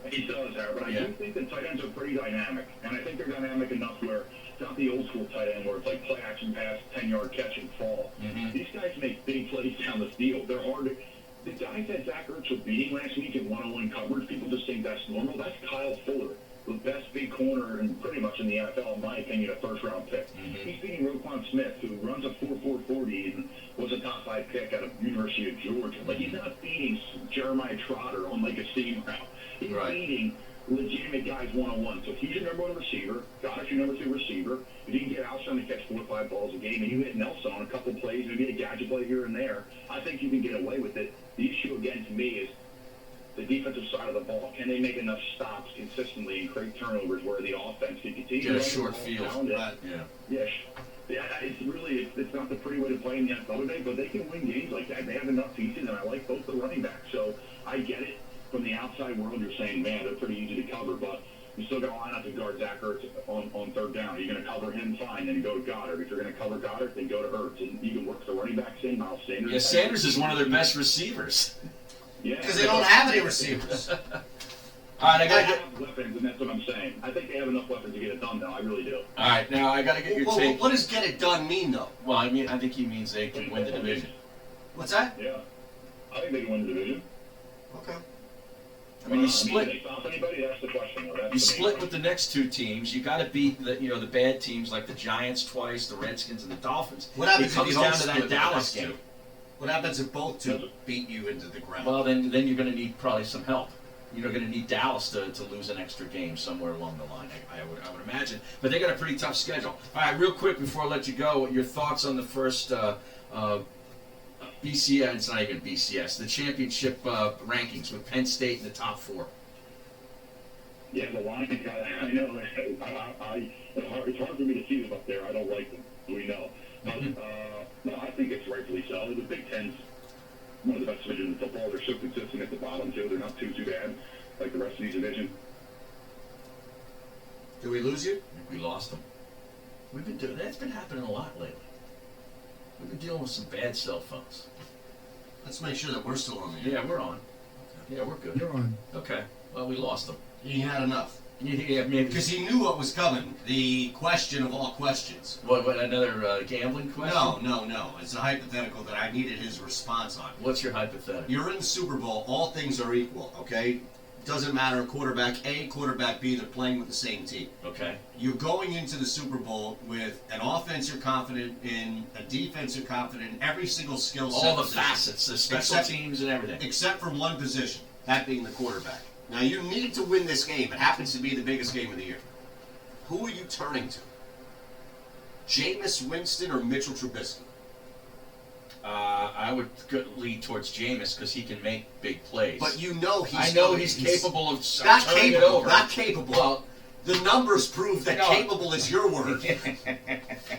It does, Harry, but I do think the tight ends are pretty dynamic, and I think they're dynamic enough where it's not the old school tight end where it's like play action pass, 10-yard catch and fall. Mm-hmm. These guys make big plays down the field. They're hard to. The guys that Zach Ertz was beating last week in one-on-one coverage, people just think that's normal. That's Kyle Fuller, the best big corner and pretty much in the NFL, in my opinion, a first-round pick. Mm-hmm. He's beating Roquan Smith, who runs a 4.4 40 and was a top 5 pick out of University of Georgia. Like, he's not beating Jeremiah Trotter on like a seam route. He's beating legitimate guys one-on-one. So if he's your number 1 receiver, Goddard's your number 2 receiver, if you can get Alshon to catch 4 or 5 balls a game, and you hit Nelson on a couple plays, maybe a gadget play here and there, I think you can get away with it. The issue, again, to me, is the defensive side of the ball. Can they make enough stops consistently and create turnovers where the offense can continue Get a to short field. Right. Yeah. Yeah, it's not the pretty way to play in the NFL today, but they can win games like that. They have enough pieces, and I like both the running backs. So I get it. From the outside world, you're saying, man, they're pretty easy to cover, but you still got to line up to guard Zach Ertz on third down. Are you going to cover him? Fine, then you go to Goddard. If you're going to cover Goddard, then go to Ertz. And you can work the running backs in. Miles Sanders. Yeah, Sanders is one of their best receivers. Yeah. Because they don't have any receivers. All right, I got to get weapons, and that's what I'm saying. I think they have enough weapons to get it done, though. I really do. All right, now I got to get your take. What does get it done mean, though? Well, I think he means they can win the division. What's that? Yeah. I think they can win the division. Okay. I mean, you split. They stop anybody? That's the question. You split with the next 2 teams. You got to beat the bad teams like the Giants twice, the Redskins, and the Dolphins. What happens it comes if you down don't to split that Dallas game? What happens if both 2 beat you into the ground? Well, then you're going to need probably some help. You're going to need Dallas to lose an extra game somewhere along the line. I would imagine. But they got a pretty tough schedule. All right, real quick before I let you go, your thoughts on the first. BCS, it's not even BCS, the championship rankings with Penn State in the top 4. Yeah, the line, I know. It's hard for me to see them up there. I don't like them. We know. No, I think it's rightfully so. The Big Ten's one of the best divisions in football. They're so consistent at the bottom, too. They're not too bad like the rest of these divisions. Do we lose you? We lost them. That's been happening a lot lately. We've been dealing with some bad cell phones. Let's make sure that we're still on the air. Yeah, we're on. Yeah, we're good. You're on. Okay. Well, we lost them. He had enough. Yeah, maybe. Because he knew what was coming. The question of all questions. What another gambling question? No. It's a hypothetical that I needed his response on. What's your hypothetical? You're in the Super Bowl. All things are equal, okay? Doesn't matter, quarterback A, quarterback B, they're playing with the same team. Okay. You're going into the Super Bowl with an offense you're confident in, a defense you're confident in, every single skill set. All the facets, the special teams and everything. Except for one position, that being the quarterback. Now, you need to win this game. It happens to be the biggest game of the year. Who are you turning to? Jameis Winston or Mitchell Trubisky? I would lead towards Jameis because he can make big plays. But you know he's capable of not turning capable, it over. Not capable. Well, the numbers prove that capable is your word.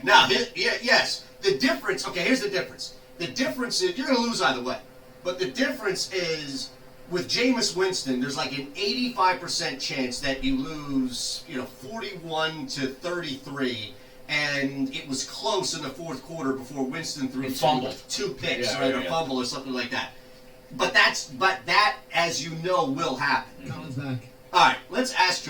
Now, yes, the difference. Okay, here's the difference. The difference is you're going to lose either way. But the difference is with Jameis Winston, there's like an 85% chance that you lose, 41-33, and it was close in the fourth quarter before Winston threw two picks, a fumble or something like that. But that, as you know, will happen. Colin's back. All right, let's ask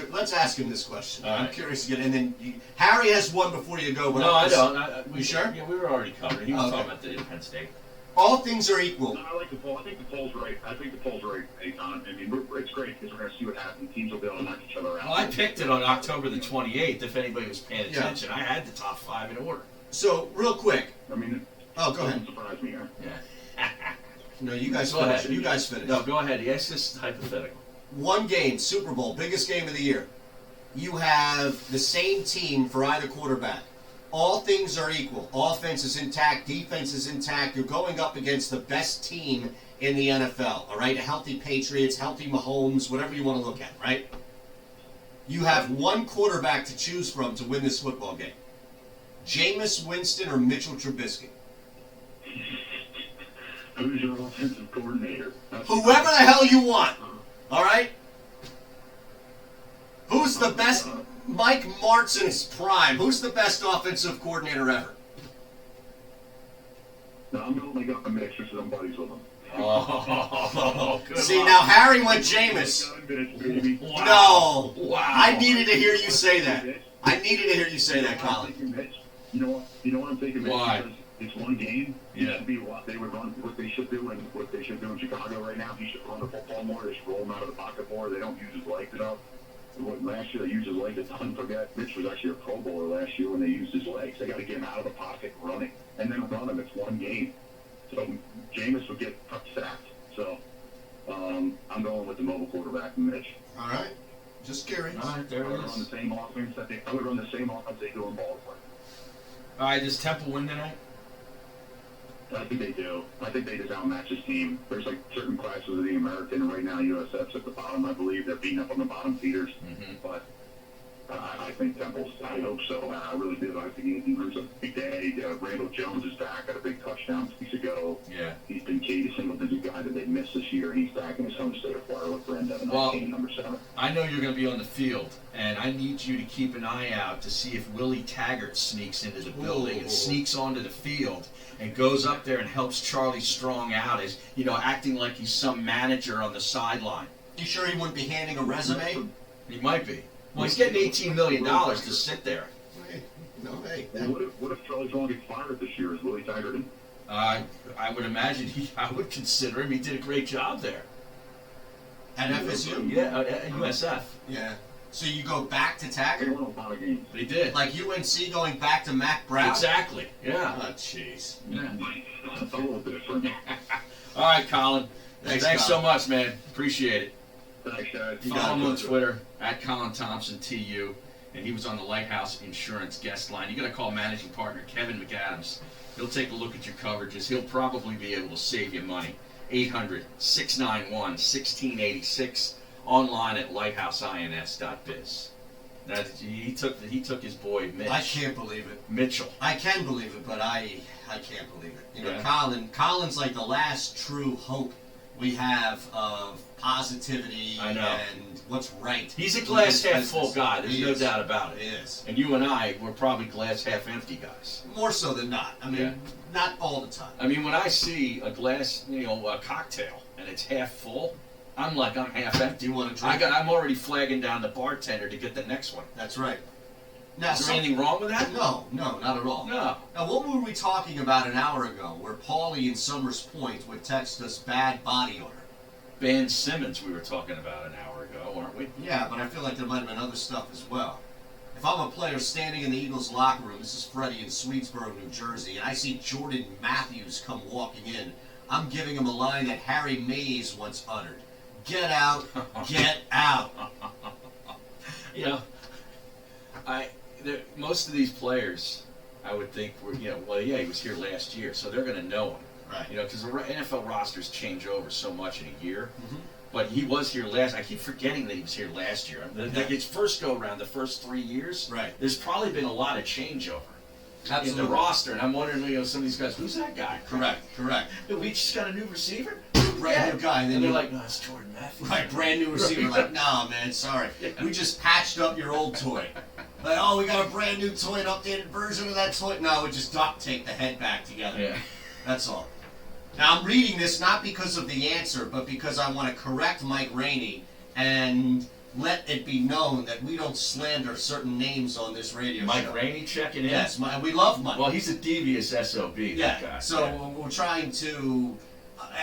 him this question. All right. I'm curious to get, and then Harry has one before you go. But No, I don't. You sure? Yeah, we were already covered. He was talking about the Penn State. All things are equal. No, I like the poll. I think the poll's right. I mean, it's great because we're going to see what happens. Teams will be able to knock each other out. Well, I picked it on October the 28th, if anybody was paying attention. I had the top 5 in order. So, real quick. I mean, go ahead. Doesn't surprise me. Yeah. No, you guys go finish. ahead. You guys finish. No, go ahead. Yes, this is hypothetical. One game, Super Bowl, biggest game of the year. You have the same team for either quarterback. All things are equal. Offense is intact. Defense is intact. You're going up against the best team in the NFL, all right? A healthy Patriots, healthy Mahomes, whatever you want to look at, right? You have one quarterback to choose from to win this football game. Jameis Winston or Mitchell Trubisky? Who's your offensive coordinator? Whoever the hell you want, all right? Who's the best? Mike Martz in his prime. Who's the best offensive coordinator ever? No, I'm going to make up a mix because I'm buddies with him. Oh, good See, luck. now Harry went Jameis. Wow. No. Wow. I needed to hear you say that. I needed to hear you say that, Colin. You know what I'm thinking? Why? Because it's one game. Yeah. It should be what they would run, what they should do, and what they should do in Chicago right now. He should run the football more. They should roll him out of the pocket more. They don't use his legs enough. Last year they used his legs a ton. Forget, Mitch was actually a Pro Bowler last year when they used his legs. They got to get him out of the pocket, running, and then run him. It's one game. So Jameis would get sacked. So I'm going with the mobile quarterback, Mitch. All right. Just curious. All right, there I it would is. run the same offense I would run the same offense they do in Baltimore. All right, does Temple win tonight? I think they do. I think they just outmatch his team. There's like certain classes of the American, and right now USF's at the bottom. I believe they're beating up on the bottom feeders. Mm-hmm. But I think Temple's. I hope so. I really do. I think he was a big day. Randall Jones is back. Got a big touchdown 2 weeks ago. Yeah. He's been key to single-digit guy that they missed this year. He's back in his home state of Florida with Brandon, number 7. I know you're going to be on the field, and I need you to keep an eye out to see if Willie Taggart sneaks into the building and sneaks onto the field and goes up there and helps Charlie Strong out as, acting like he's some manager on the sideline. You sure he wouldn't be handing a resume? He might be. Well, he's getting $18 million to sit there. What if Charlie Strong gets fired this year? Is Willie Taggart in? I would imagine I would consider him. He did a great job there. At FSU? Yeah, at USF. Yeah. So you go back to Taggart? They won a lot of games. They did. Like UNC going back to Mac Brown? Exactly. Yeah. Oh, jeez. Yeah. That's a little different. All right, Colin. Thanks, Thanks Colin. so much, man. Appreciate it. Thanks, guys. Follow him on Twitter at Colin Thompson TU, and he was on the Lighthouse Insurance guest line. You got to call managing partner Kevin McAdams. He'll take a look at your coverages. He'll probably be able to save you money. 800-691-1686. Online at lighthouse.ins.biz. He took his boy Mitch. I can't believe it. Mitchell. I can believe it, but I can't believe it. Yeah. Colin's like the last true hope we have of positivity I know. and what's right. He's a in glass this half business. full guy. There's He no is. doubt about it. He is. And you and I, we're probably glass half empty guys. More so than not. I mean, Yeah. not all the time. I mean, when I see a glass, a cocktail, and it's half full, I'm like, I'm half empty. You want to drink? I'm already flagging down the bartender to get the next one. That's right. Now, Is there anything wrong with that? No, not at all. No. Now, what were we talking about an hour ago where Paulie in Summers Point would text us bad body odor? Ben Simmons we were talking about an hour ago, weren't we? Yeah, but I feel like there might have been other stuff as well. If I'm a player standing in the Eagles locker room, this is Freddie in Swedesboro, New Jersey, and I see Jordan Matthews come walking in, I'm giving him a line that Harry Mays once uttered. Get out, get out. Most of these players, I would think, were, he was here last year, so they're going to know him. Right. Because the NFL rosters change over so much in a year. Mm-hmm. But he was here last. I keep forgetting that he was here last year. Like his first go around, the first 3 years. Right. There's probably been a lot of changeover in the roster, and I'm wondering, some of these guys, who's that guy? Correct. We just got a new receiver. Who brand new guy. And they're like, no, it's Jordan Matthews. Right, brand new receiver. Like, nah, man, sorry. We just patched up your old toy. Like, oh, we got a brand new toy, an updated version of that toy. No, we just duct tape the head back together. Yeah. That's all. Now, I'm reading this not because of the answer, but because I want to correct Mike Rainey and let it be known that we don't slander certain names on this radio Mike show. Rainey checking in? Yes, we love Mike. Well, he's a devious SOB, that guy. So we're trying to...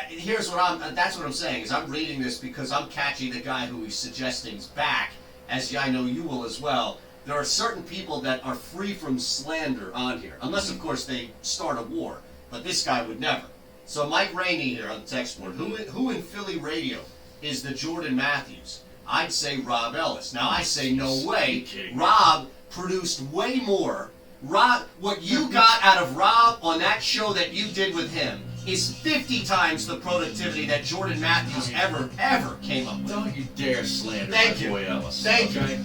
here's what that's what I'm saying, is I'm reading this because I'm catching the guy who he's suggesting's back, as I know you will as well. There are certain people that are free from slander on here, unless, of course, they start a war. But this guy would never. So Mike Rainey here on the text board, who in Philly radio is the Jordan Matthews? I'd say Rob Ellis. Now, I say no way. Rob produced way more. Rob, what you got out of Rob on that show that you did with him is 50 times the productivity that Jordan Matthews ever came up with. Don't you dare slander my boy Ellis. Thank you.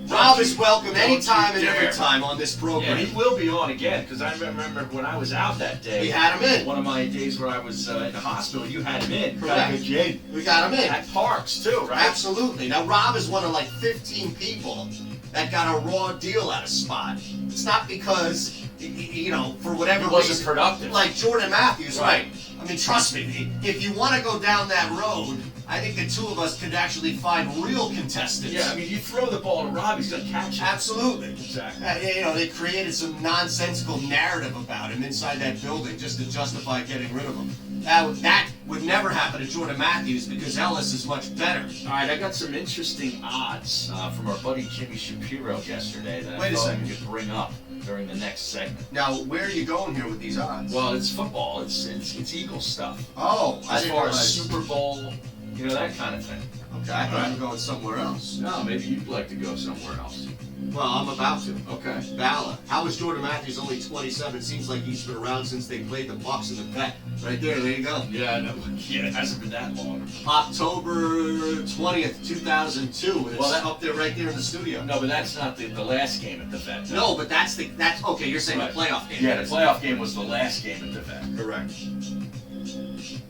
Rob is welcome anytime and every time on this program. Yeah, he will be on again, because I remember when I was out that day. We had him in. One of my days where I was in the hospital, you had him in. Correct. We got him in. At Parks, too, right? Absolutely. Now, Rob is one of like 15 people that got a raw deal out of Spot. It's not because, you know, for whatever reason. He wasn't productive. Like Jordan Matthews, right. I mean, trust me, if you want to go down that road, I think the two of us could actually find real contestants. Yeah, I mean, you throw the ball to Rob, he's going to catch it. Absolutely. Exactly. You know, they created some nonsensical narrative about him inside that building just to justify getting rid of him. That would never happen to Jordan Matthews because Ellis is much better. All right, I got some interesting odds from our buddy Jimmy Shapiro yesterday that I thought we could bring up during the next segment. Now, where are you going here with these odds? Well, it's football. It's Eagles stuff. Oh, as far as Super Bowl, you know, that kind of thing. Okay, I thought you were going somewhere else. No, maybe you'd like to go somewhere else. Well, I'm about to. Okay. Bala. How is Jordan Matthews only 27? It seems like he's been around since they played the Bucks in the vet. Right there you go. Yeah, no, it hasn't been that long. October 20th, 2002. It's up there right there in the studio. No, but that's not the last game at the vet. No, but that's okay, you're saying right. The playoff game. Yeah, the playoff game was the last game at the vet. Correct.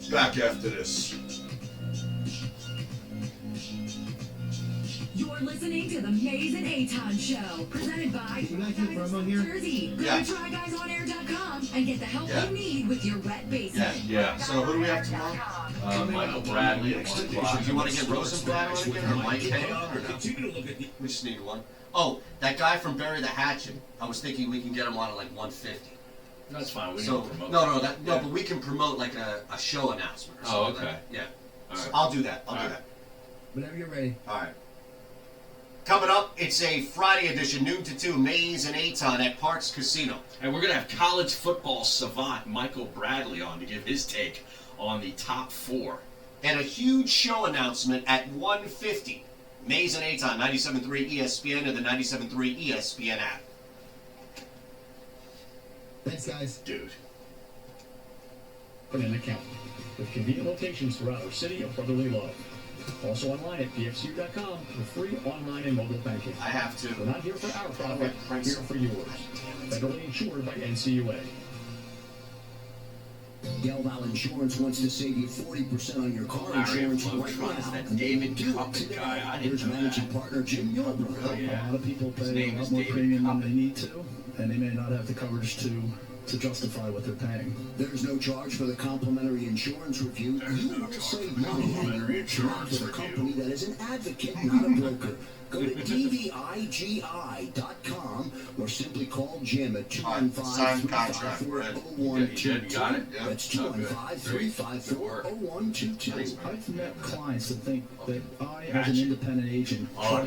Back after this. You're listening to the Maze and Aton Show, presented by Jersey. Go to TryGuysOnAir.com and get the help you need with your wet basement. Yeah. So who do we have tomorrow? Michael Bradley at 1 o'clock. Do you want to get Rosenblatt on again or Mike Hay on or no? We just need one. Oh, that guy from Bury the Hatchet. I was thinking we can get him on at like 150. That's fine. We can promote. No, but we can promote like a show announcement or something. Okay. Yeah. All right. I'll do that. I'll do that. Whenever you're ready. All right. Coming up, it's a Friday edition, noon to 2, Maze and Aton at Parks Casino. And we're going to have college football savant Michael Bradley on to give his take on the top 4. And a huge show announcement at 1:50. Maze and Aton, 97.3 ESPN and the 97.3 ESPN app. Thanks, guys. Dude. Put in an account with convenient locations throughout our city of brotherly love. Also online at pfcu.com with free online and mobile banking. I have to. We're not here for our profit, we're here for yours. Federally insured by NCUA. Delval Insurance wants to save you 40% on your car insurance right now. That David Cuppin guy. I didn't know managing partner Jim Yulbrunner. A lot of people pay a lot more premium than they need to, and they may not have the coverage to justify what they're paying. There's no charge for the complimentary insurance review. You will save money with a company that is an advocate, not a broker. Go to dvigi.com or simply call Jim at 215-354-0122. That's 215-354-0122. I've met clients that think that I, as an independent agent, going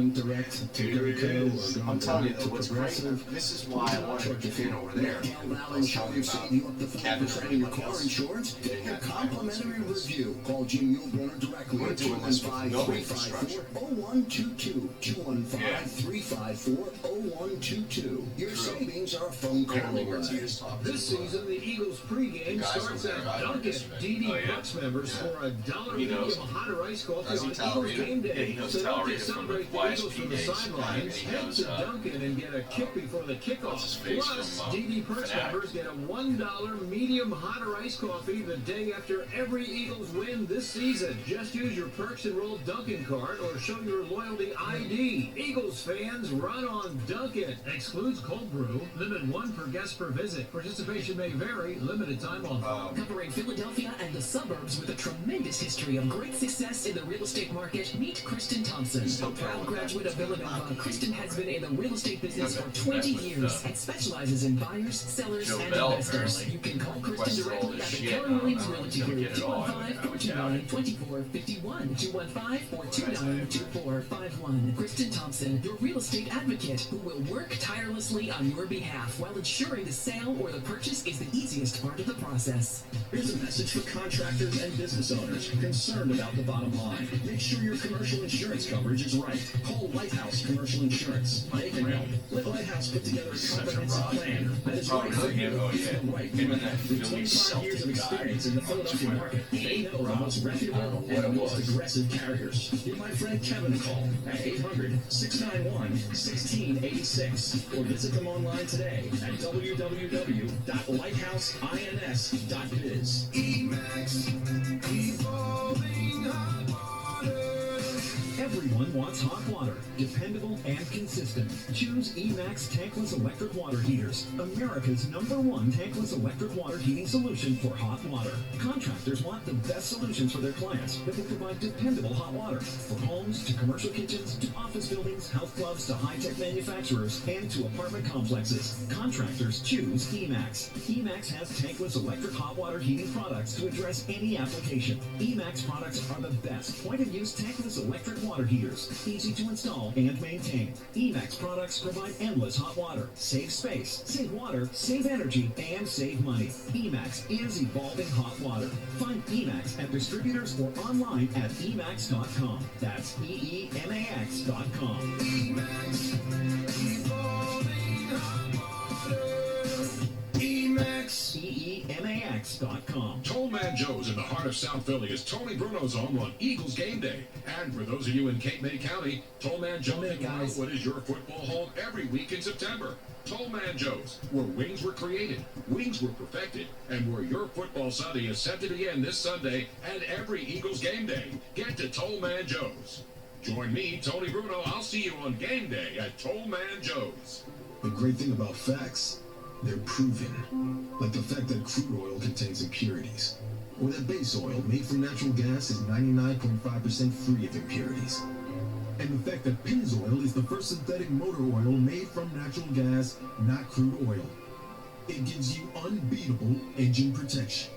direct to Geico or going direct to Progressive. This is why I wanted to get in over there. Delval Insurance save you up to 40% on your car insurance. Get a complimentary review. Call Jim Yulbrunner directly at 215-354-0122. 215-354-0122. Your savings are a phone call away. This season, the Eagles pregame starts at Dunkin'. DD Bucks members for $1 medium hot or iced coffee on Eagles game day. So don't just celebrate the Eagles from the sidelines. Head to Dunkin' and get a kick before the kickoff. kickoff. his face Plus, from, DD Perks Fanatic. members get a $1 medium hot or iced coffee the day after every Eagles win this season. Just use your Perks Enrolled Dunkin' card or show your loyalty ID. Eagles fans, run on Dunkin'. Excludes cold brew. Limit 1 per guest per visit. Participation may vary. Limited time offer. Covering Philadelphia and the suburbs with a tremendous history of great success in the real estate market, meet Kristen Thompson. A proud graduate of Villanova, Kristen has been in the real estate business for 20 years and specializes in buyers, sellers, Joe and Bell, investors. apparently, You can call Kristen requested all directly this at the shit. Keller Williams Realty Don't Group, get it all. 215-429-2451, 215-429-2451. Kristen Thompson, your real estate advocate who will work tirelessly on your behalf while ensuring the sale or the purchase is the easiest part of the process. Here's a message for contractors and business owners concerned about the bottom line. Make sure your commercial insurance coverage is right. Call Lighthouse Commercial Insurance. Make it help. Let Lighthouse put together a comprehensive plan that is right for you. Right. With 25 years of experience in the Philadelphia market, they know the most reputable and most aggressive carriers. Give my friend Kevin a call at 800-691-1686 or visit them online today at www.lighthouseinS.biz. Everyone wants hot water, dependable and consistent. Choose Emax tankless electric water heaters, America's #1 tankless electric water heating solution for hot water. Contractors want the best solutions for their clients that will provide dependable hot water for homes, to commercial kitchens, to office buildings, health clubs, to high-tech manufacturers, and to apartment complexes. Contractors choose Emax. Emax has tankless electric hot water heating products to address any application. Emax products are the best point-of-use tankless electric water heaters, easy to install and maintain. Emax products provide endless hot water, save space, save water, save energy, and save money. Emax is evolving hot water. Find Emax at distributors or online at emax.com. That's EEMAX.com. EEMAX.com. Tollman Joe's in the heart of South Philly is Tony Bruno's home on Eagles game day. And for those of you in Cape May County, Tollman Joe's in Wildwood is your football home every week in September. Tollman Joe's, where wings were created, wings were perfected, and where your football Sunday is set to begin this Sunday and every Eagles game day. Get to Tollman Joe's. Join me, Tony Bruno. I'll see you on game day at Tollman Joe's. The great thing about facts, they're proven. Like the fact that crude oil contains impurities. Or that base oil made from natural gas is 99.5% free of impurities. And the fact that Pennzoil is the first synthetic motor oil made from natural gas, not crude oil. It gives you unbeatable engine protection.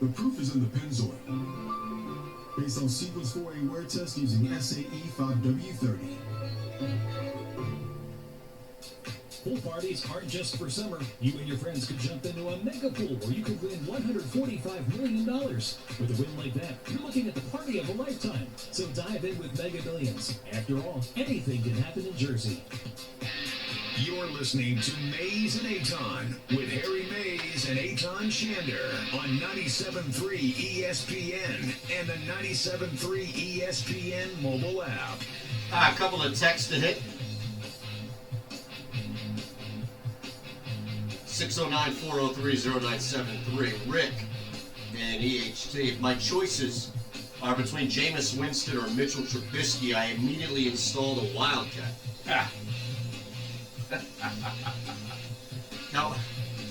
The proof is in the Pennzoil. Based on sequence 4A wear test using SAE 5W30. Pool parties aren't just for summer. You and your friends could jump into a mega pool where you could win $145 million. With a win like that, you're looking at the party of a lifetime. So dive in with Mega Millions. After all, anything can happen in Jersey. You're listening to Mays and Aton with Harry Mays and Aton Shander on 97.3 ESPN and the 97.3 ESPN mobile app. A couple of texts to hit. 609-403-0973. Rick and EHT. If my choices are between Jameis Winston or Mitchell Trubisky, I immediately installed a Wildcat. Now,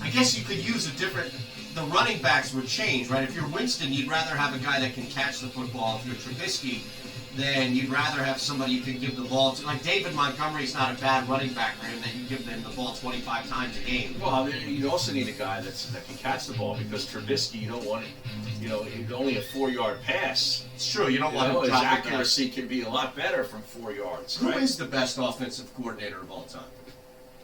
I guess you could use a different... The running backs would change, right? If you're Winston, you'd rather have a guy that can catch the football. If you're Trubisky, then you'd rather have somebody you can give the ball to. Like David Montgomery's not a bad running back for him, that you give him the ball 25 times a game. Well, you also need a guy that can catch the ball, because Trubisky, you don't want it. Only a 4-yard pass. It's true. You don't want his to drop accuracy can be a lot better from 4 yards. Who is the best offensive coordinator of all time?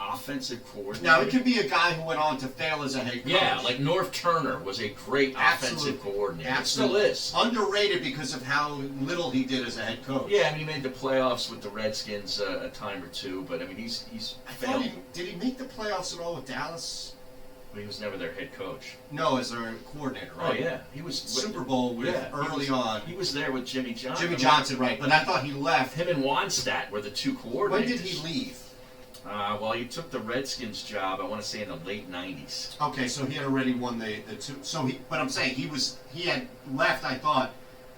Offensive coordinator. Now, it could be a guy who went on to fail as a head coach. Yeah, like Norv Turner was a great offensive coordinator. Absolutely. Still is. Underrated because of how little he did as a head coach. Yeah, I mean, he made the playoffs with the Redskins a time or two, but I mean, he's failed. Did he make the playoffs at all with Dallas? But he was never their head coach. No, as their coordinator, right? Oh, yeah. He was Super Bowl early on. He was there with Jimmy Johnson. Jimmy Johnson, right. But I thought he left. Him and Wannstedt were the two coordinators. When did he leave? Well, he took the Redskins job, I want to say, in the late 90s. Okay, so he had already won the two. So but I'm saying he had left, I thought,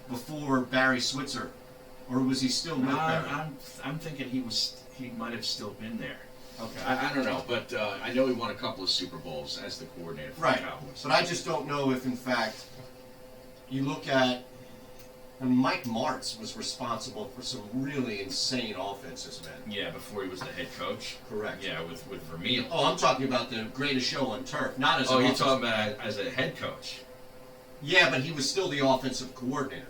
before Barry Switzer, or was he still with Barry? I'm thinking he might have still been there. Okay. I don't know, but I know he won a couple of Super Bowls as the coordinator for the Cowboys. But I just don't know if, in fact, you look at, and Mike Martz was responsible for some really insane offenses, man. Yeah, before he was the head coach. Correct. Yeah, with Vermeil. Oh, I'm talking about the greatest show on turf, not as. Oh, you're talking about as a head coach. Yeah, but he was still the offensive coordinator.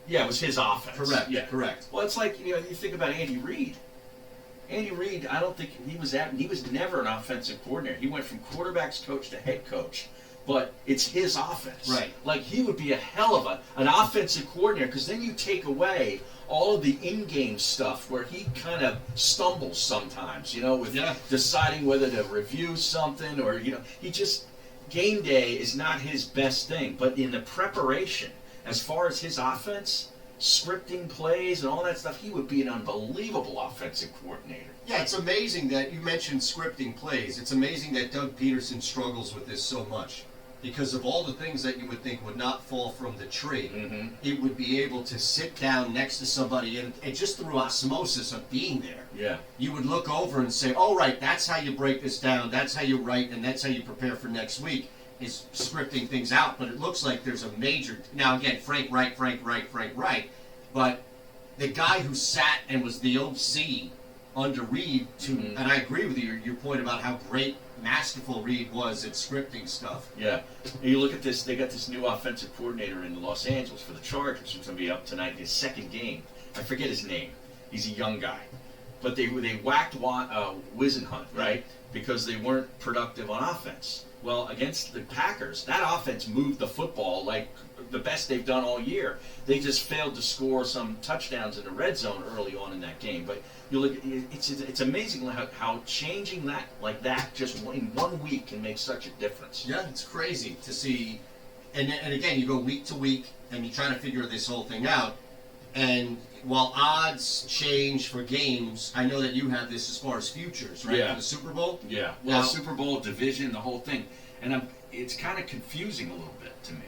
Yeah, it was his offense. Correct. Yeah, correct. Well, it's like, you think about Andy Reid. Andy Reid, I don't think he was never an offensive coordinator. He went from quarterbacks coach to head coach, but it's his offense. Right. Like, he would be a hell of an offensive coordinator, because then you take away all of the in-game stuff where he kind of stumbles sometimes, with deciding whether to review something or, he just, game day is not his best thing. But in the preparation, as far as his offense, scripting plays and all that stuff, he would be an unbelievable offensive coordinator. Yeah, it's amazing that you mentioned scripting plays. It's amazing that Doug Peterson struggles with this so much, because of all the things that you would think would not fall from the tree. Mm-hmm. It would be able to sit down next to somebody, and just through osmosis of being there, you would look over and say, "Oh, right, that's how you break this down. That's how you write, and that's how you prepare for next week." Is scripting things out, but it looks like there's a major. Now again, Frank Wright, but the guy who sat and was the OC under Reed, and I agree with you. Your point about how great, masterful Reed was at scripting stuff. Yeah, and you look at this. They got this new offensive coordinator in Los Angeles for the Chargers, who's going to be up tonight in his second game. I forget his name. He's a young guy, but they whacked Wisenhunt, right, because they weren't productive on offense. Well, against the Packers, that offense moved the football like the best they've done all year. They just failed to score some touchdowns in the red zone early on in that game. But you look, it's amazing how changing that like that just in 1 week can make such a difference. Yeah, it's crazy to see. And again, you go week to week and you try to figure this whole thing out. And while odds change for games, I know that you have this as far as futures, right? Yeah. For the Super Bowl? Yeah. Well, Super Bowl, division, the whole thing. And it's kind of confusing a little bit to me.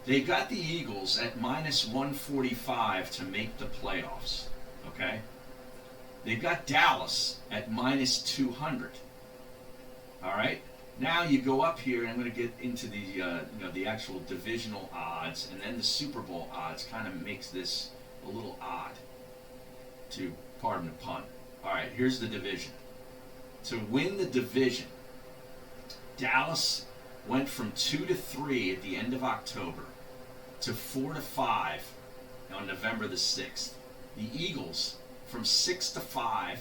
They got the Eagles at minus 145 to make the playoffs, okay? They've got Dallas at minus 200, all right? Now you go up here, and I'm going to get into the actual divisional odds, and then the Super Bowl odds kind of makes this a little odd, to pardon the pun. All right, here's the division. To win the division, Dallas went from 2-3 at the end of October to 4-5 on November the 6th. The Eagles from 6-5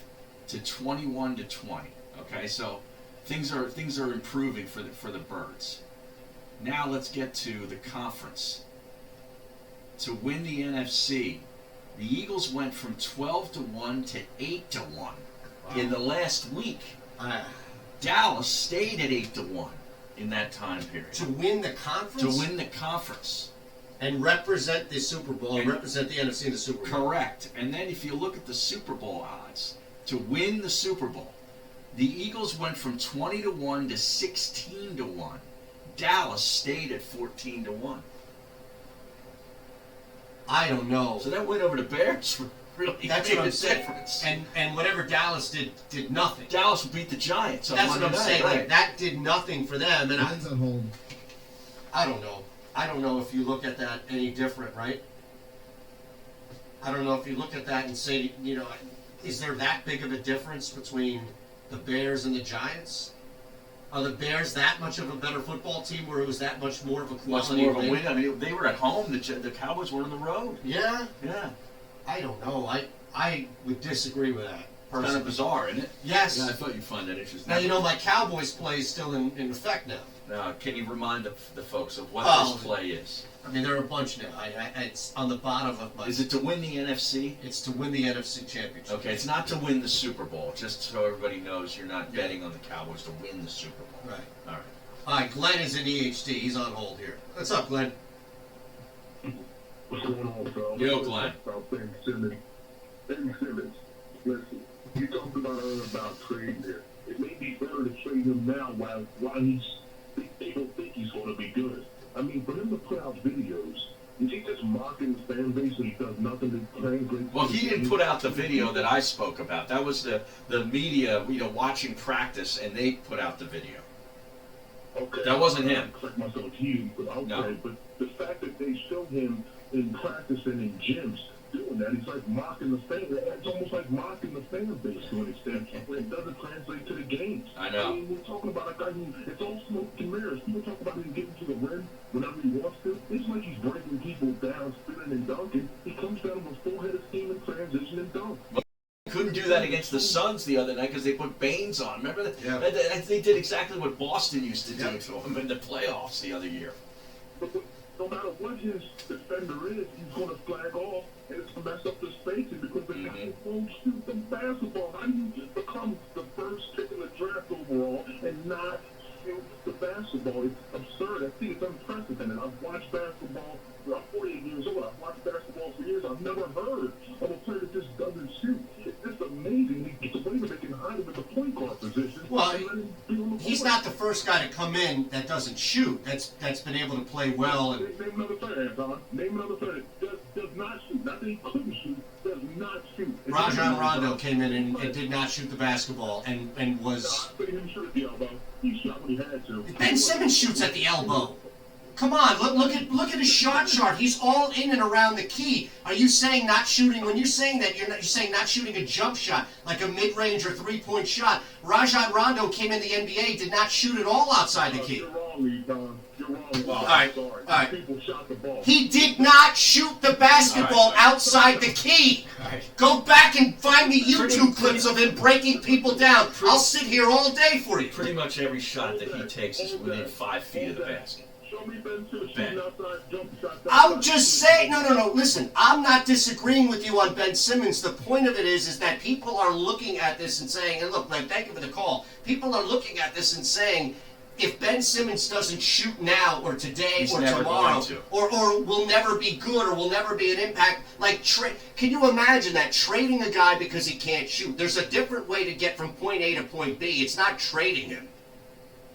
to 21-20. Okay, so things are improving for the Birds. Now let's get to the conference. To win the NFC, the Eagles went from 12-1 to 8-1 in the last week. Dallas stayed at 8-1 in that time period. To win the conference? To win the conference. And represent the Super Bowl, and represent the NFC in the Super Bowl. Correct. And then if you look at the Super Bowl odds, to win the Super Bowl, the Eagles went from 20-1 to 16-1. Dallas stayed at 14-1. I don't know. So that win over the Bears really That's made what I'm a saying. difference. And whatever Dallas did nothing. Dallas beat the Giants on That's Monday what I'm night, saying. right? Like, that did nothing for them. And Lines on hold. I don't know. I don't know if you look at that any different, right? I don't know if you look at that and say, is there that big of a difference between the Bears and the Giants? Are the Bears that much of a better football team where it was that much more of a quality more of a win? I mean, they were at home. The Cowboys were on the road. Yeah? Yeah. I don't know. I would disagree with that. It's kind of bizarre, isn't it? Yes. Yeah, I thought you'd find that interesting. Now, my Cowboys play is still in effect now. Now, can you remind the folks of what this play is? I mean, there are a bunch now. It's on the bottom of my... Is it to win the NFC? It's to win the NFC Championship. Okay, it's not to win the Super Bowl. Just so everybody knows, you're not betting on the Cowboys to win the Super Bowl. Right. All right. All right, Glenn is in EHD. He's on hold here. What's up, Glenn? What's going on, Phil? Yo, Glenn. Ben Simmons. Listen, you talked about earlier about trading here. It may be better to trade him now while they don't think he's going to be good. I mean, for him to put out videos, is he just mocking his fan base and he does nothing to translate? Well, he didn't put out the video that I spoke about. That was the media, watching practice, and they put out the video. Okay. That wasn't him. I myself he didn't put out No. there, but the fact that they show him in practice and in gyms doing that, he's like mocking the fan. It's almost like mocking the fan base to an extent, when it doesn't translate to the games. I know. I mean, we're talking about a guy who, it's all smoke and mirrors. People talk about him getting to the rim whenever he wants to. It's like he's breaking people down, spinning and dunking. He comes down with a full head of steam in transition and dunk. Couldn't do that against the Suns the other night because they put Baines on. Remember that? Yeah. They did exactly what Boston used to do to him in the playoffs the other year. But no matter what his defender is, he's going to flag off, and it's going to mess up the spacing because the guy won't shoot the basketball. How do you become the first pick in the draft overall and not shoot the basketball? It's absurd. I think it's unprecedented. I've watched basketball. I'm 48 years old. I've watched basketball for years. I've never heard of a player that just doesn't shoot. It's just amazing. He gets away with it and hide him at the point guard position. Well, and let him be on the he's court. not the first guy to come in that doesn't shoot. That's been able to play well. And Name another player, Anton. Name another player that does not shoot. Not that he couldn't shoot, does not shoot. Rajon Rondo came in and did not shoot the basketball and was. I him shoot at the elbow. He shot when he had to. Ben Simmons shoots at the elbow. Come on, look at his shot chart. He's all in and around the key. Are you saying not shooting? When you're saying that, you're saying not shooting a jump shot, like a mid-range or three-point shot. Rajon Rondo came in the NBA, did not shoot at all outside the key. You're wrong, Lee, Don. You're wrong. All right, Sorry. all right. People shot the ball. He did not shoot the basketball outside the key. Go back and find the YouTube clips of him breaking people down. I'll sit here all day for you. Pretty much every shot that he takes is within 5 feet of the basket. Show me Ben Simmons shooting outside jump shot. I'm just saying, no. Listen, I'm not disagreeing with you on Ben Simmons. The point of it is that people are looking at this and saying, and look, man, thank you for the call. People are looking at this and saying, if Ben Simmons doesn't shoot now or today He's or never tomorrow, going to. or will never be good or will never be an impact, like, can you imagine that, trading a guy because he can't shoot? There's a different way to get from point A to point B. It's not trading him.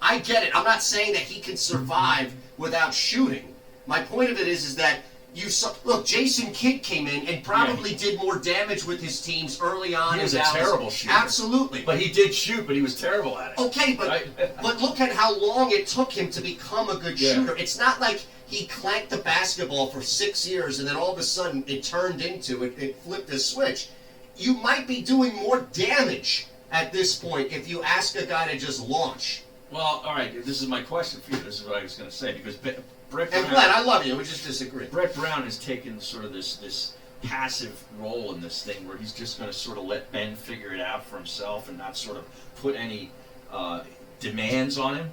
I get it. I'm not saying that he can survive without shooting. My point of it is that you saw. Look, Jason Kidd came in and probably did more damage with his teams early on. He was in a Dallas. terrible shooter. Absolutely. But he did shoot, but he was terrible at it. Okay, but look at how long it took him to become a good shooter. It's not like he clanked the basketball for 6 years and then all of a sudden it turned into it flipped a switch. You might be doing more damage at this point if you ask a guy to just launch. Well, all right, this is my question for you. This is what I was going to say, because Brett Brown... And Glenn, I love you. We just disagree. Brett Brown has taken sort of this passive role in this thing where he's just going to sort of let Ben figure it out for himself and not sort of put any demands on him.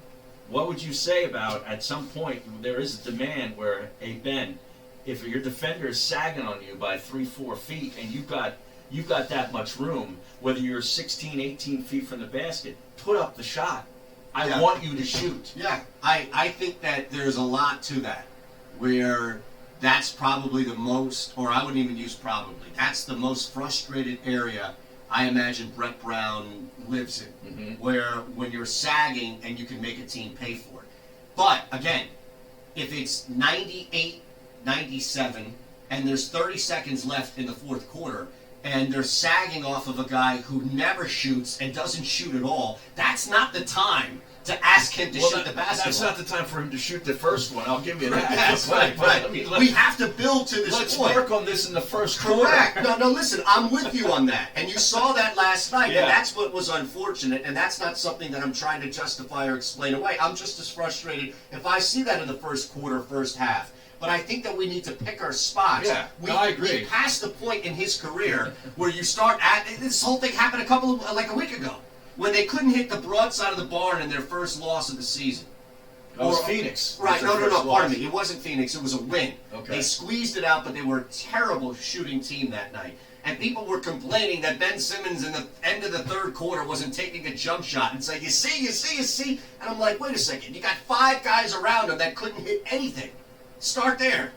What would you say about, at some point, there is a demand where, hey, Ben, if your defender is sagging on you by 3-4 feet and you've got that much room, whether you're 16, 18 feet from the basket, put up the shot. I want you to shoot. Yeah, I think that there's a lot to that, where that's probably the most, or I wouldn't even use probably, that's the most frustrated area I imagine Brett Brown lives in, where when you're sagging and you can make a team pay for it. But, again, if it's 98, 97, and there's 30 seconds left in the fourth quarter, and they're sagging off of a guy who never shoots and doesn't shoot at all, that's not the time to ask him to shoot the basketball. That's not the time for him to shoot the first one. I'll give you that. That's right. I mean, we have to build to this Let's point. work on this in the first Correct. quarter. No, listen, I'm with you on that. And you saw that last night, Yeah. and that's what was unfortunate, and that's not something that I'm trying to justify or explain away. I'm just as frustrated if I see that in the first quarter, first half. But I think that we need to pick our spots. Yeah, I agree. We passed the point in his career where you start at this whole thing happened a week ago, when they couldn't hit the broadside of the barn in their first loss of the season. That was Phoenix. Right, That was their no, first pardon loss. me. It wasn't Phoenix, it was a win. Okay. They squeezed it out, but they were a terrible shooting team that night. And people were complaining that Ben Simmons in the end of the third quarter wasn't taking a jump shot and saying, you see. And I'm like, wait a second, you got 5 guys around him that couldn't hit anything. Start there.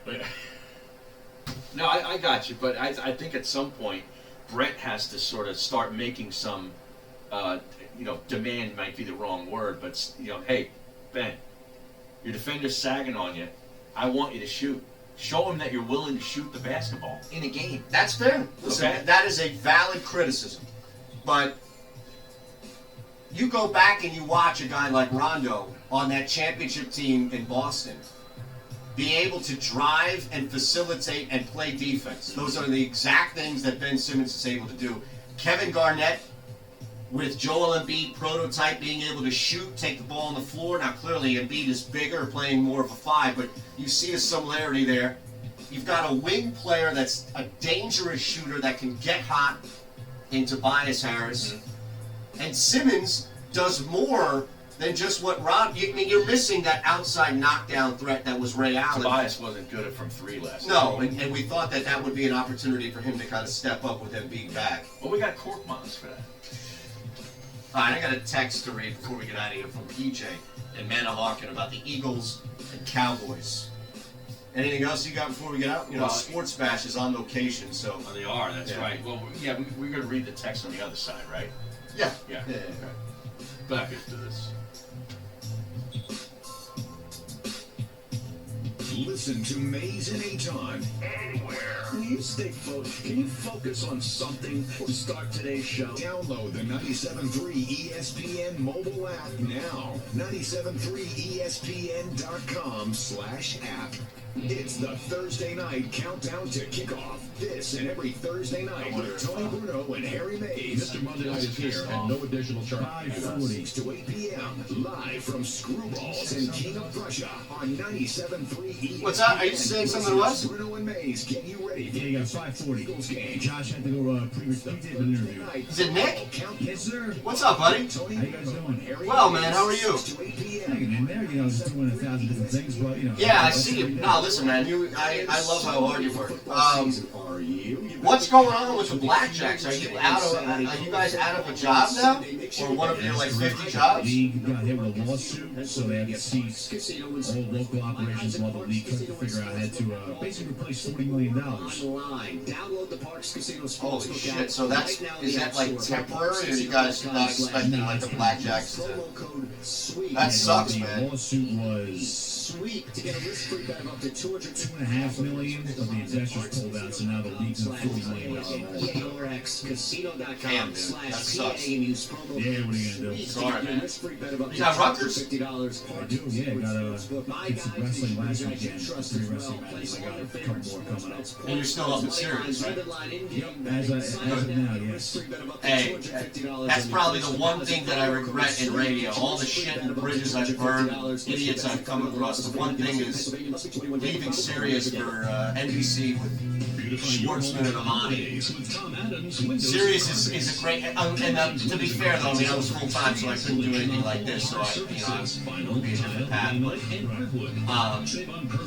No, I got you, but I think at some point Brett has to sort of start making some, demand might be the wrong word, but hey, Ben, your defender's sagging on you. I want you to shoot. Show him that you're willing to shoot the basketball in a game. That's fair. Listen, okay. That is a valid criticism. But you go back and you watch a guy like Rondo on that championship team in Boston be able to drive and facilitate and play defense. Those are the exact things that Ben Simmons is able to do. Kevin Garnett, with Joel Embiid prototype, being able to shoot, take the ball on the floor. Now, clearly, Embiid is bigger, playing more of a 5, but you see a similarity there. You've got a wing player that's a dangerous shooter that can get hot in Tobias Harris. Mm-hmm. And Simmons does more than just what you're missing that outside knockdown threat that was Ray Allen. Tobias wasn't good from 3 last night. No, and we thought that would be an opportunity for him to kind of step up with Embiid back. Well, we got Korkmaz for that. All right, I got a text to read before we get out of here from PJ and Manahawkin about the Eagles and Cowboys. Anything else you got before we get out? Sports Bash is on location, so. Oh, they are, that's right. Well, we're going to read the text on the other side, right? Yeah. Yeah. Okay. Back into this. Listen to Maze anytime, anywhere. Can you stay focused? Can you focus on something or start today's show? Download the 97.3 ESPN mobile app now. 973ESPN.com/app. It's the Thursday night countdown to kickoff. This and every Thursday night with Tony Bruno and Harry Mays. Mr. Monday Night is here at no additional charge. 5:40 to 8 p.m. live from Screwballs and King of Prussia on 97.3 ESPN. What's up? Are you saying something to us? Bruno and Mays, get you ready. Yeah, you got 5:40. Eagles game. Josh had to go pre-tape an interview. Is it Nick? Yes, sir. What's up, buddy? How you guys doing? Well, man, how are you? Hanging in there, just doing 1,000 different things, but Yeah, I see you. No, listen, man, I love how hard you work. What's going on with the Blackjacks? Are you guys out of a job now, or one of your 50 jobs? We got hit with a lawsuit, so they had to cease all local operations while the league tried to figure out how to basically replace $40 million. Online. Download the Parks Casino Holy shit! So is that temporary, or are you guys not expecting the Blackjacks to? That sucks, man. The lawsuit was sweep to get a risk-free bet of up to $2.5 million of the investors pulled out, so now the league's in $40 million. EARXcasino.com/PA and use promo code. Yeah, what are you gonna do? Sorry, man. Risk-free bet of up to You got Rutgers? $50. I do, yeah. Got did some wrestling last weekend. 3 wrestling matches. I got a couple more coming up. And you're still up in Sirius, right? Yep, as of now, yes. Hey, that's probably the one thing that I regret in radio. All the shit and the bridges I've burned, idiots I've come across. The one thing is leaving Sirius for NBC with Schwartzman and Amani. Sirius is a great, and to be fair though, I mean I was full time, so I couldn't do anything like this. So I was being a different path. But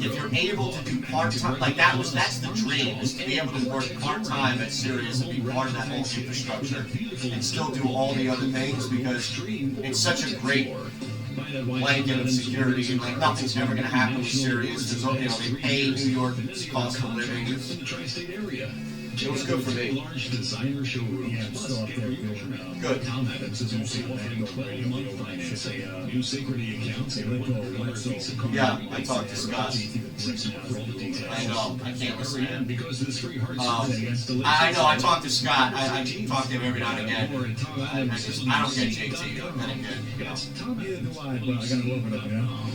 if you're able to do part time, that's the dream, is to be able to work part time at Sirius and be part of that whole infrastructure, and still do all the other things, because it's such a great blanket of security, and nothing's ever going to happen with Sirius. They pay New York's cost of living. It was good for me. Large designer showroom. Yeah, still up there doing good. Tom Adams is also new Synchrony accounts. Yeah, I talked to Scott. I know, I can't listen to him. Because this free heart I know, I talked to Scott. I talk to him every now and again. I don't get JT, but then again, Neither do I, but I gotta open up,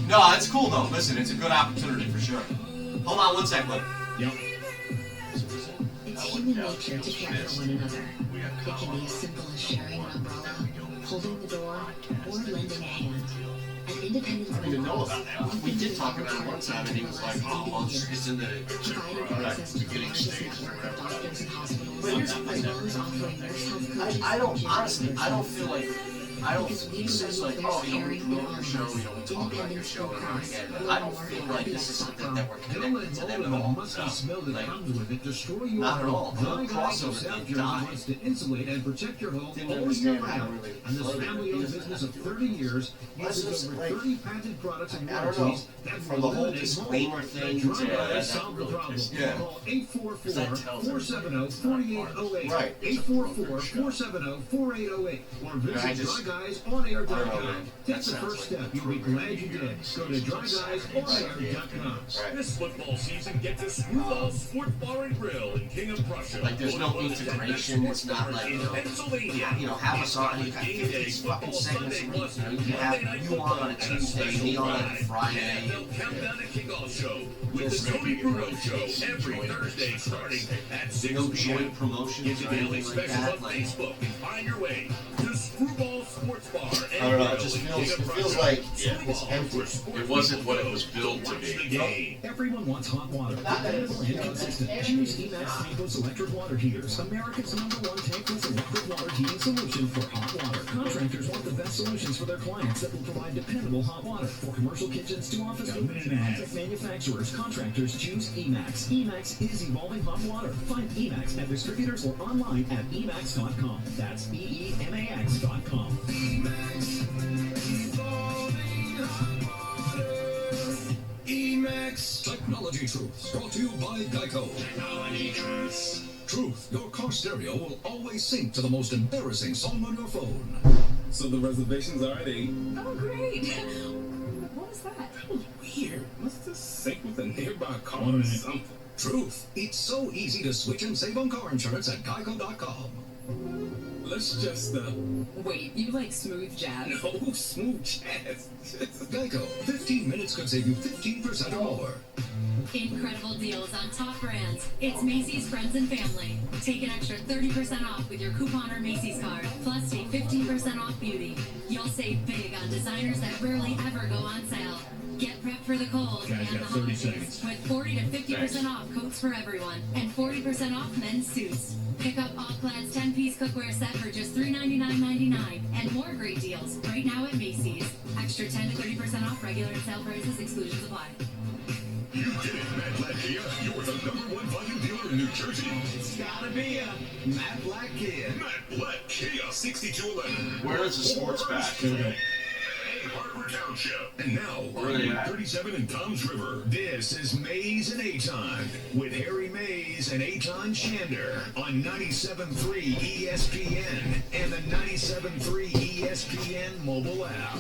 No, it's cool though. Listen, it's a good opportunity for sure. Hold on one sec, bud. Yep. It's human nature to care for one another. It can be as simple as sharing an umbrella, holding the door, or lending a hand. At Independence I didn't know about that. We did talk about it one time, and he was like, "Oh, well, it's in the beginning stage or whatever." But here's the thing. I don't feel like I don't. Because we He says like, believe oh, there's you don't caring promote your beyond show, us. you don't talk about your show, and I get it. I don't feel like this is something that we're Don't let connected to mold them and at the all. musky smell that Like, comes with it destroy your not at home. all. The Dry whole Guys crossover South thing Jersey died. wants to insulate and protect your home Didn't all year understand how round. really And this floated. family-owned He doesn't business have of to do 30 it. years That's uses just over like- 30 patented products and I don't know. warranties that From the will whole eliminate disclaimer mold. thing Dry to Guys that solve the really problem. pissed me off. Call That tells everybody it's not part of it. 844-470-4808. Right. 844-470-4808. Or visit I just- DryGuysOnAir.com. I don't know, man. Take That the sounds first like step. the You'll be program glad you here. did. Go to DryGuysOnAir.com. Right. This football season, get to Screwball Sports Bar and Grill in King of Prussia. Like, there's no integration. It's not like, in Pennsylvania. have us on. You got 50 fucking segments a week. You know, you can have you on a Tuesday, me on a Friday. NFL Countdown to Kickoff Show with Just the Tony maybe Bruno like Show every joint Thursday starting at 6 No p.m. joint promotions Get the or daily anything like specials that. on Like, Facebook and find your way to Screwball Sports Bar and I don't know. Grill It just in feels. King of It feels Prussia. like Screwball, it's empty. where sports It wasn't people what it go was to built to watch be. the game. Everyone wants hot water. Not that Dependable and consistent. Choose Emax Tankless Electric Water Heaters, America's #1 tankless electric water heating solution for hot water. Contractors want the best solutions for their clients that will provide dependable hot water. For commercial kitchens to office Got a minute and a half. buildings, manufacturers, contractors choose Emax. Emax is evolving hot water. Find Emax at distributors or online at emax.com. That's EEMAX.com. Emax Technology Truths, brought to you by Geico. Technology Truths. Truth, your car stereo will always sync to the most embarrassing song on your phone. So the reservations are at 8. Oh, great. What was that? Weird. Must just sync with a nearby car 1 or minute. something. Truth, it's so easy to switch and save on car insurance at geico.com. Let's just, Wait, you like smooth jazz? no, smooth jazz. Geico, 15 minutes could save you 15% or more. Incredible deals on top brands. It's Macy's Friends and Family. Take an extra 30% off with your coupon or Macy's card. Plus, take 15% off beauty. You'll save big on designers that rarely ever go on sale. Get prepped for the cold Guys, and got the 30 holidays seconds. with 40 to 50% off coats for everyone and 40% off men's suits. Pick up All-Clad's 10-piece cookware set for just $399.99 and more great deals right now at Macy's. Extra 10 to 30% off regular and sale prices. Exclusions apply. You did it, Matt Black Kia. You're the #1 volume dealer in New Jersey. It's gotta be a Matt Black kid. Matt Black Kia, 6211. Where is the sports back? Here we go. Harbor Township. And now, Where are on they Route at? 37 in Toms River. This is Mays and Aton with Harry Mays and Aton Shander on 97.3 ESPN and the 97.3 ESPN mobile app.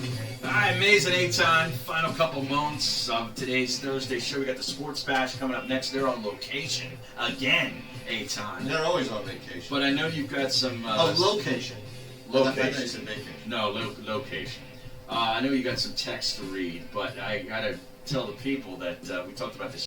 All right, Mays and Aton, final couple moments of today's Thursday show. We got the Sports Bash coming up next. They're on location again, Aton. They're always on vacation. But I know you've got some... Location. I thought you said vacation. No, location. I know you got some text to read, but I got to tell the people that we talked about this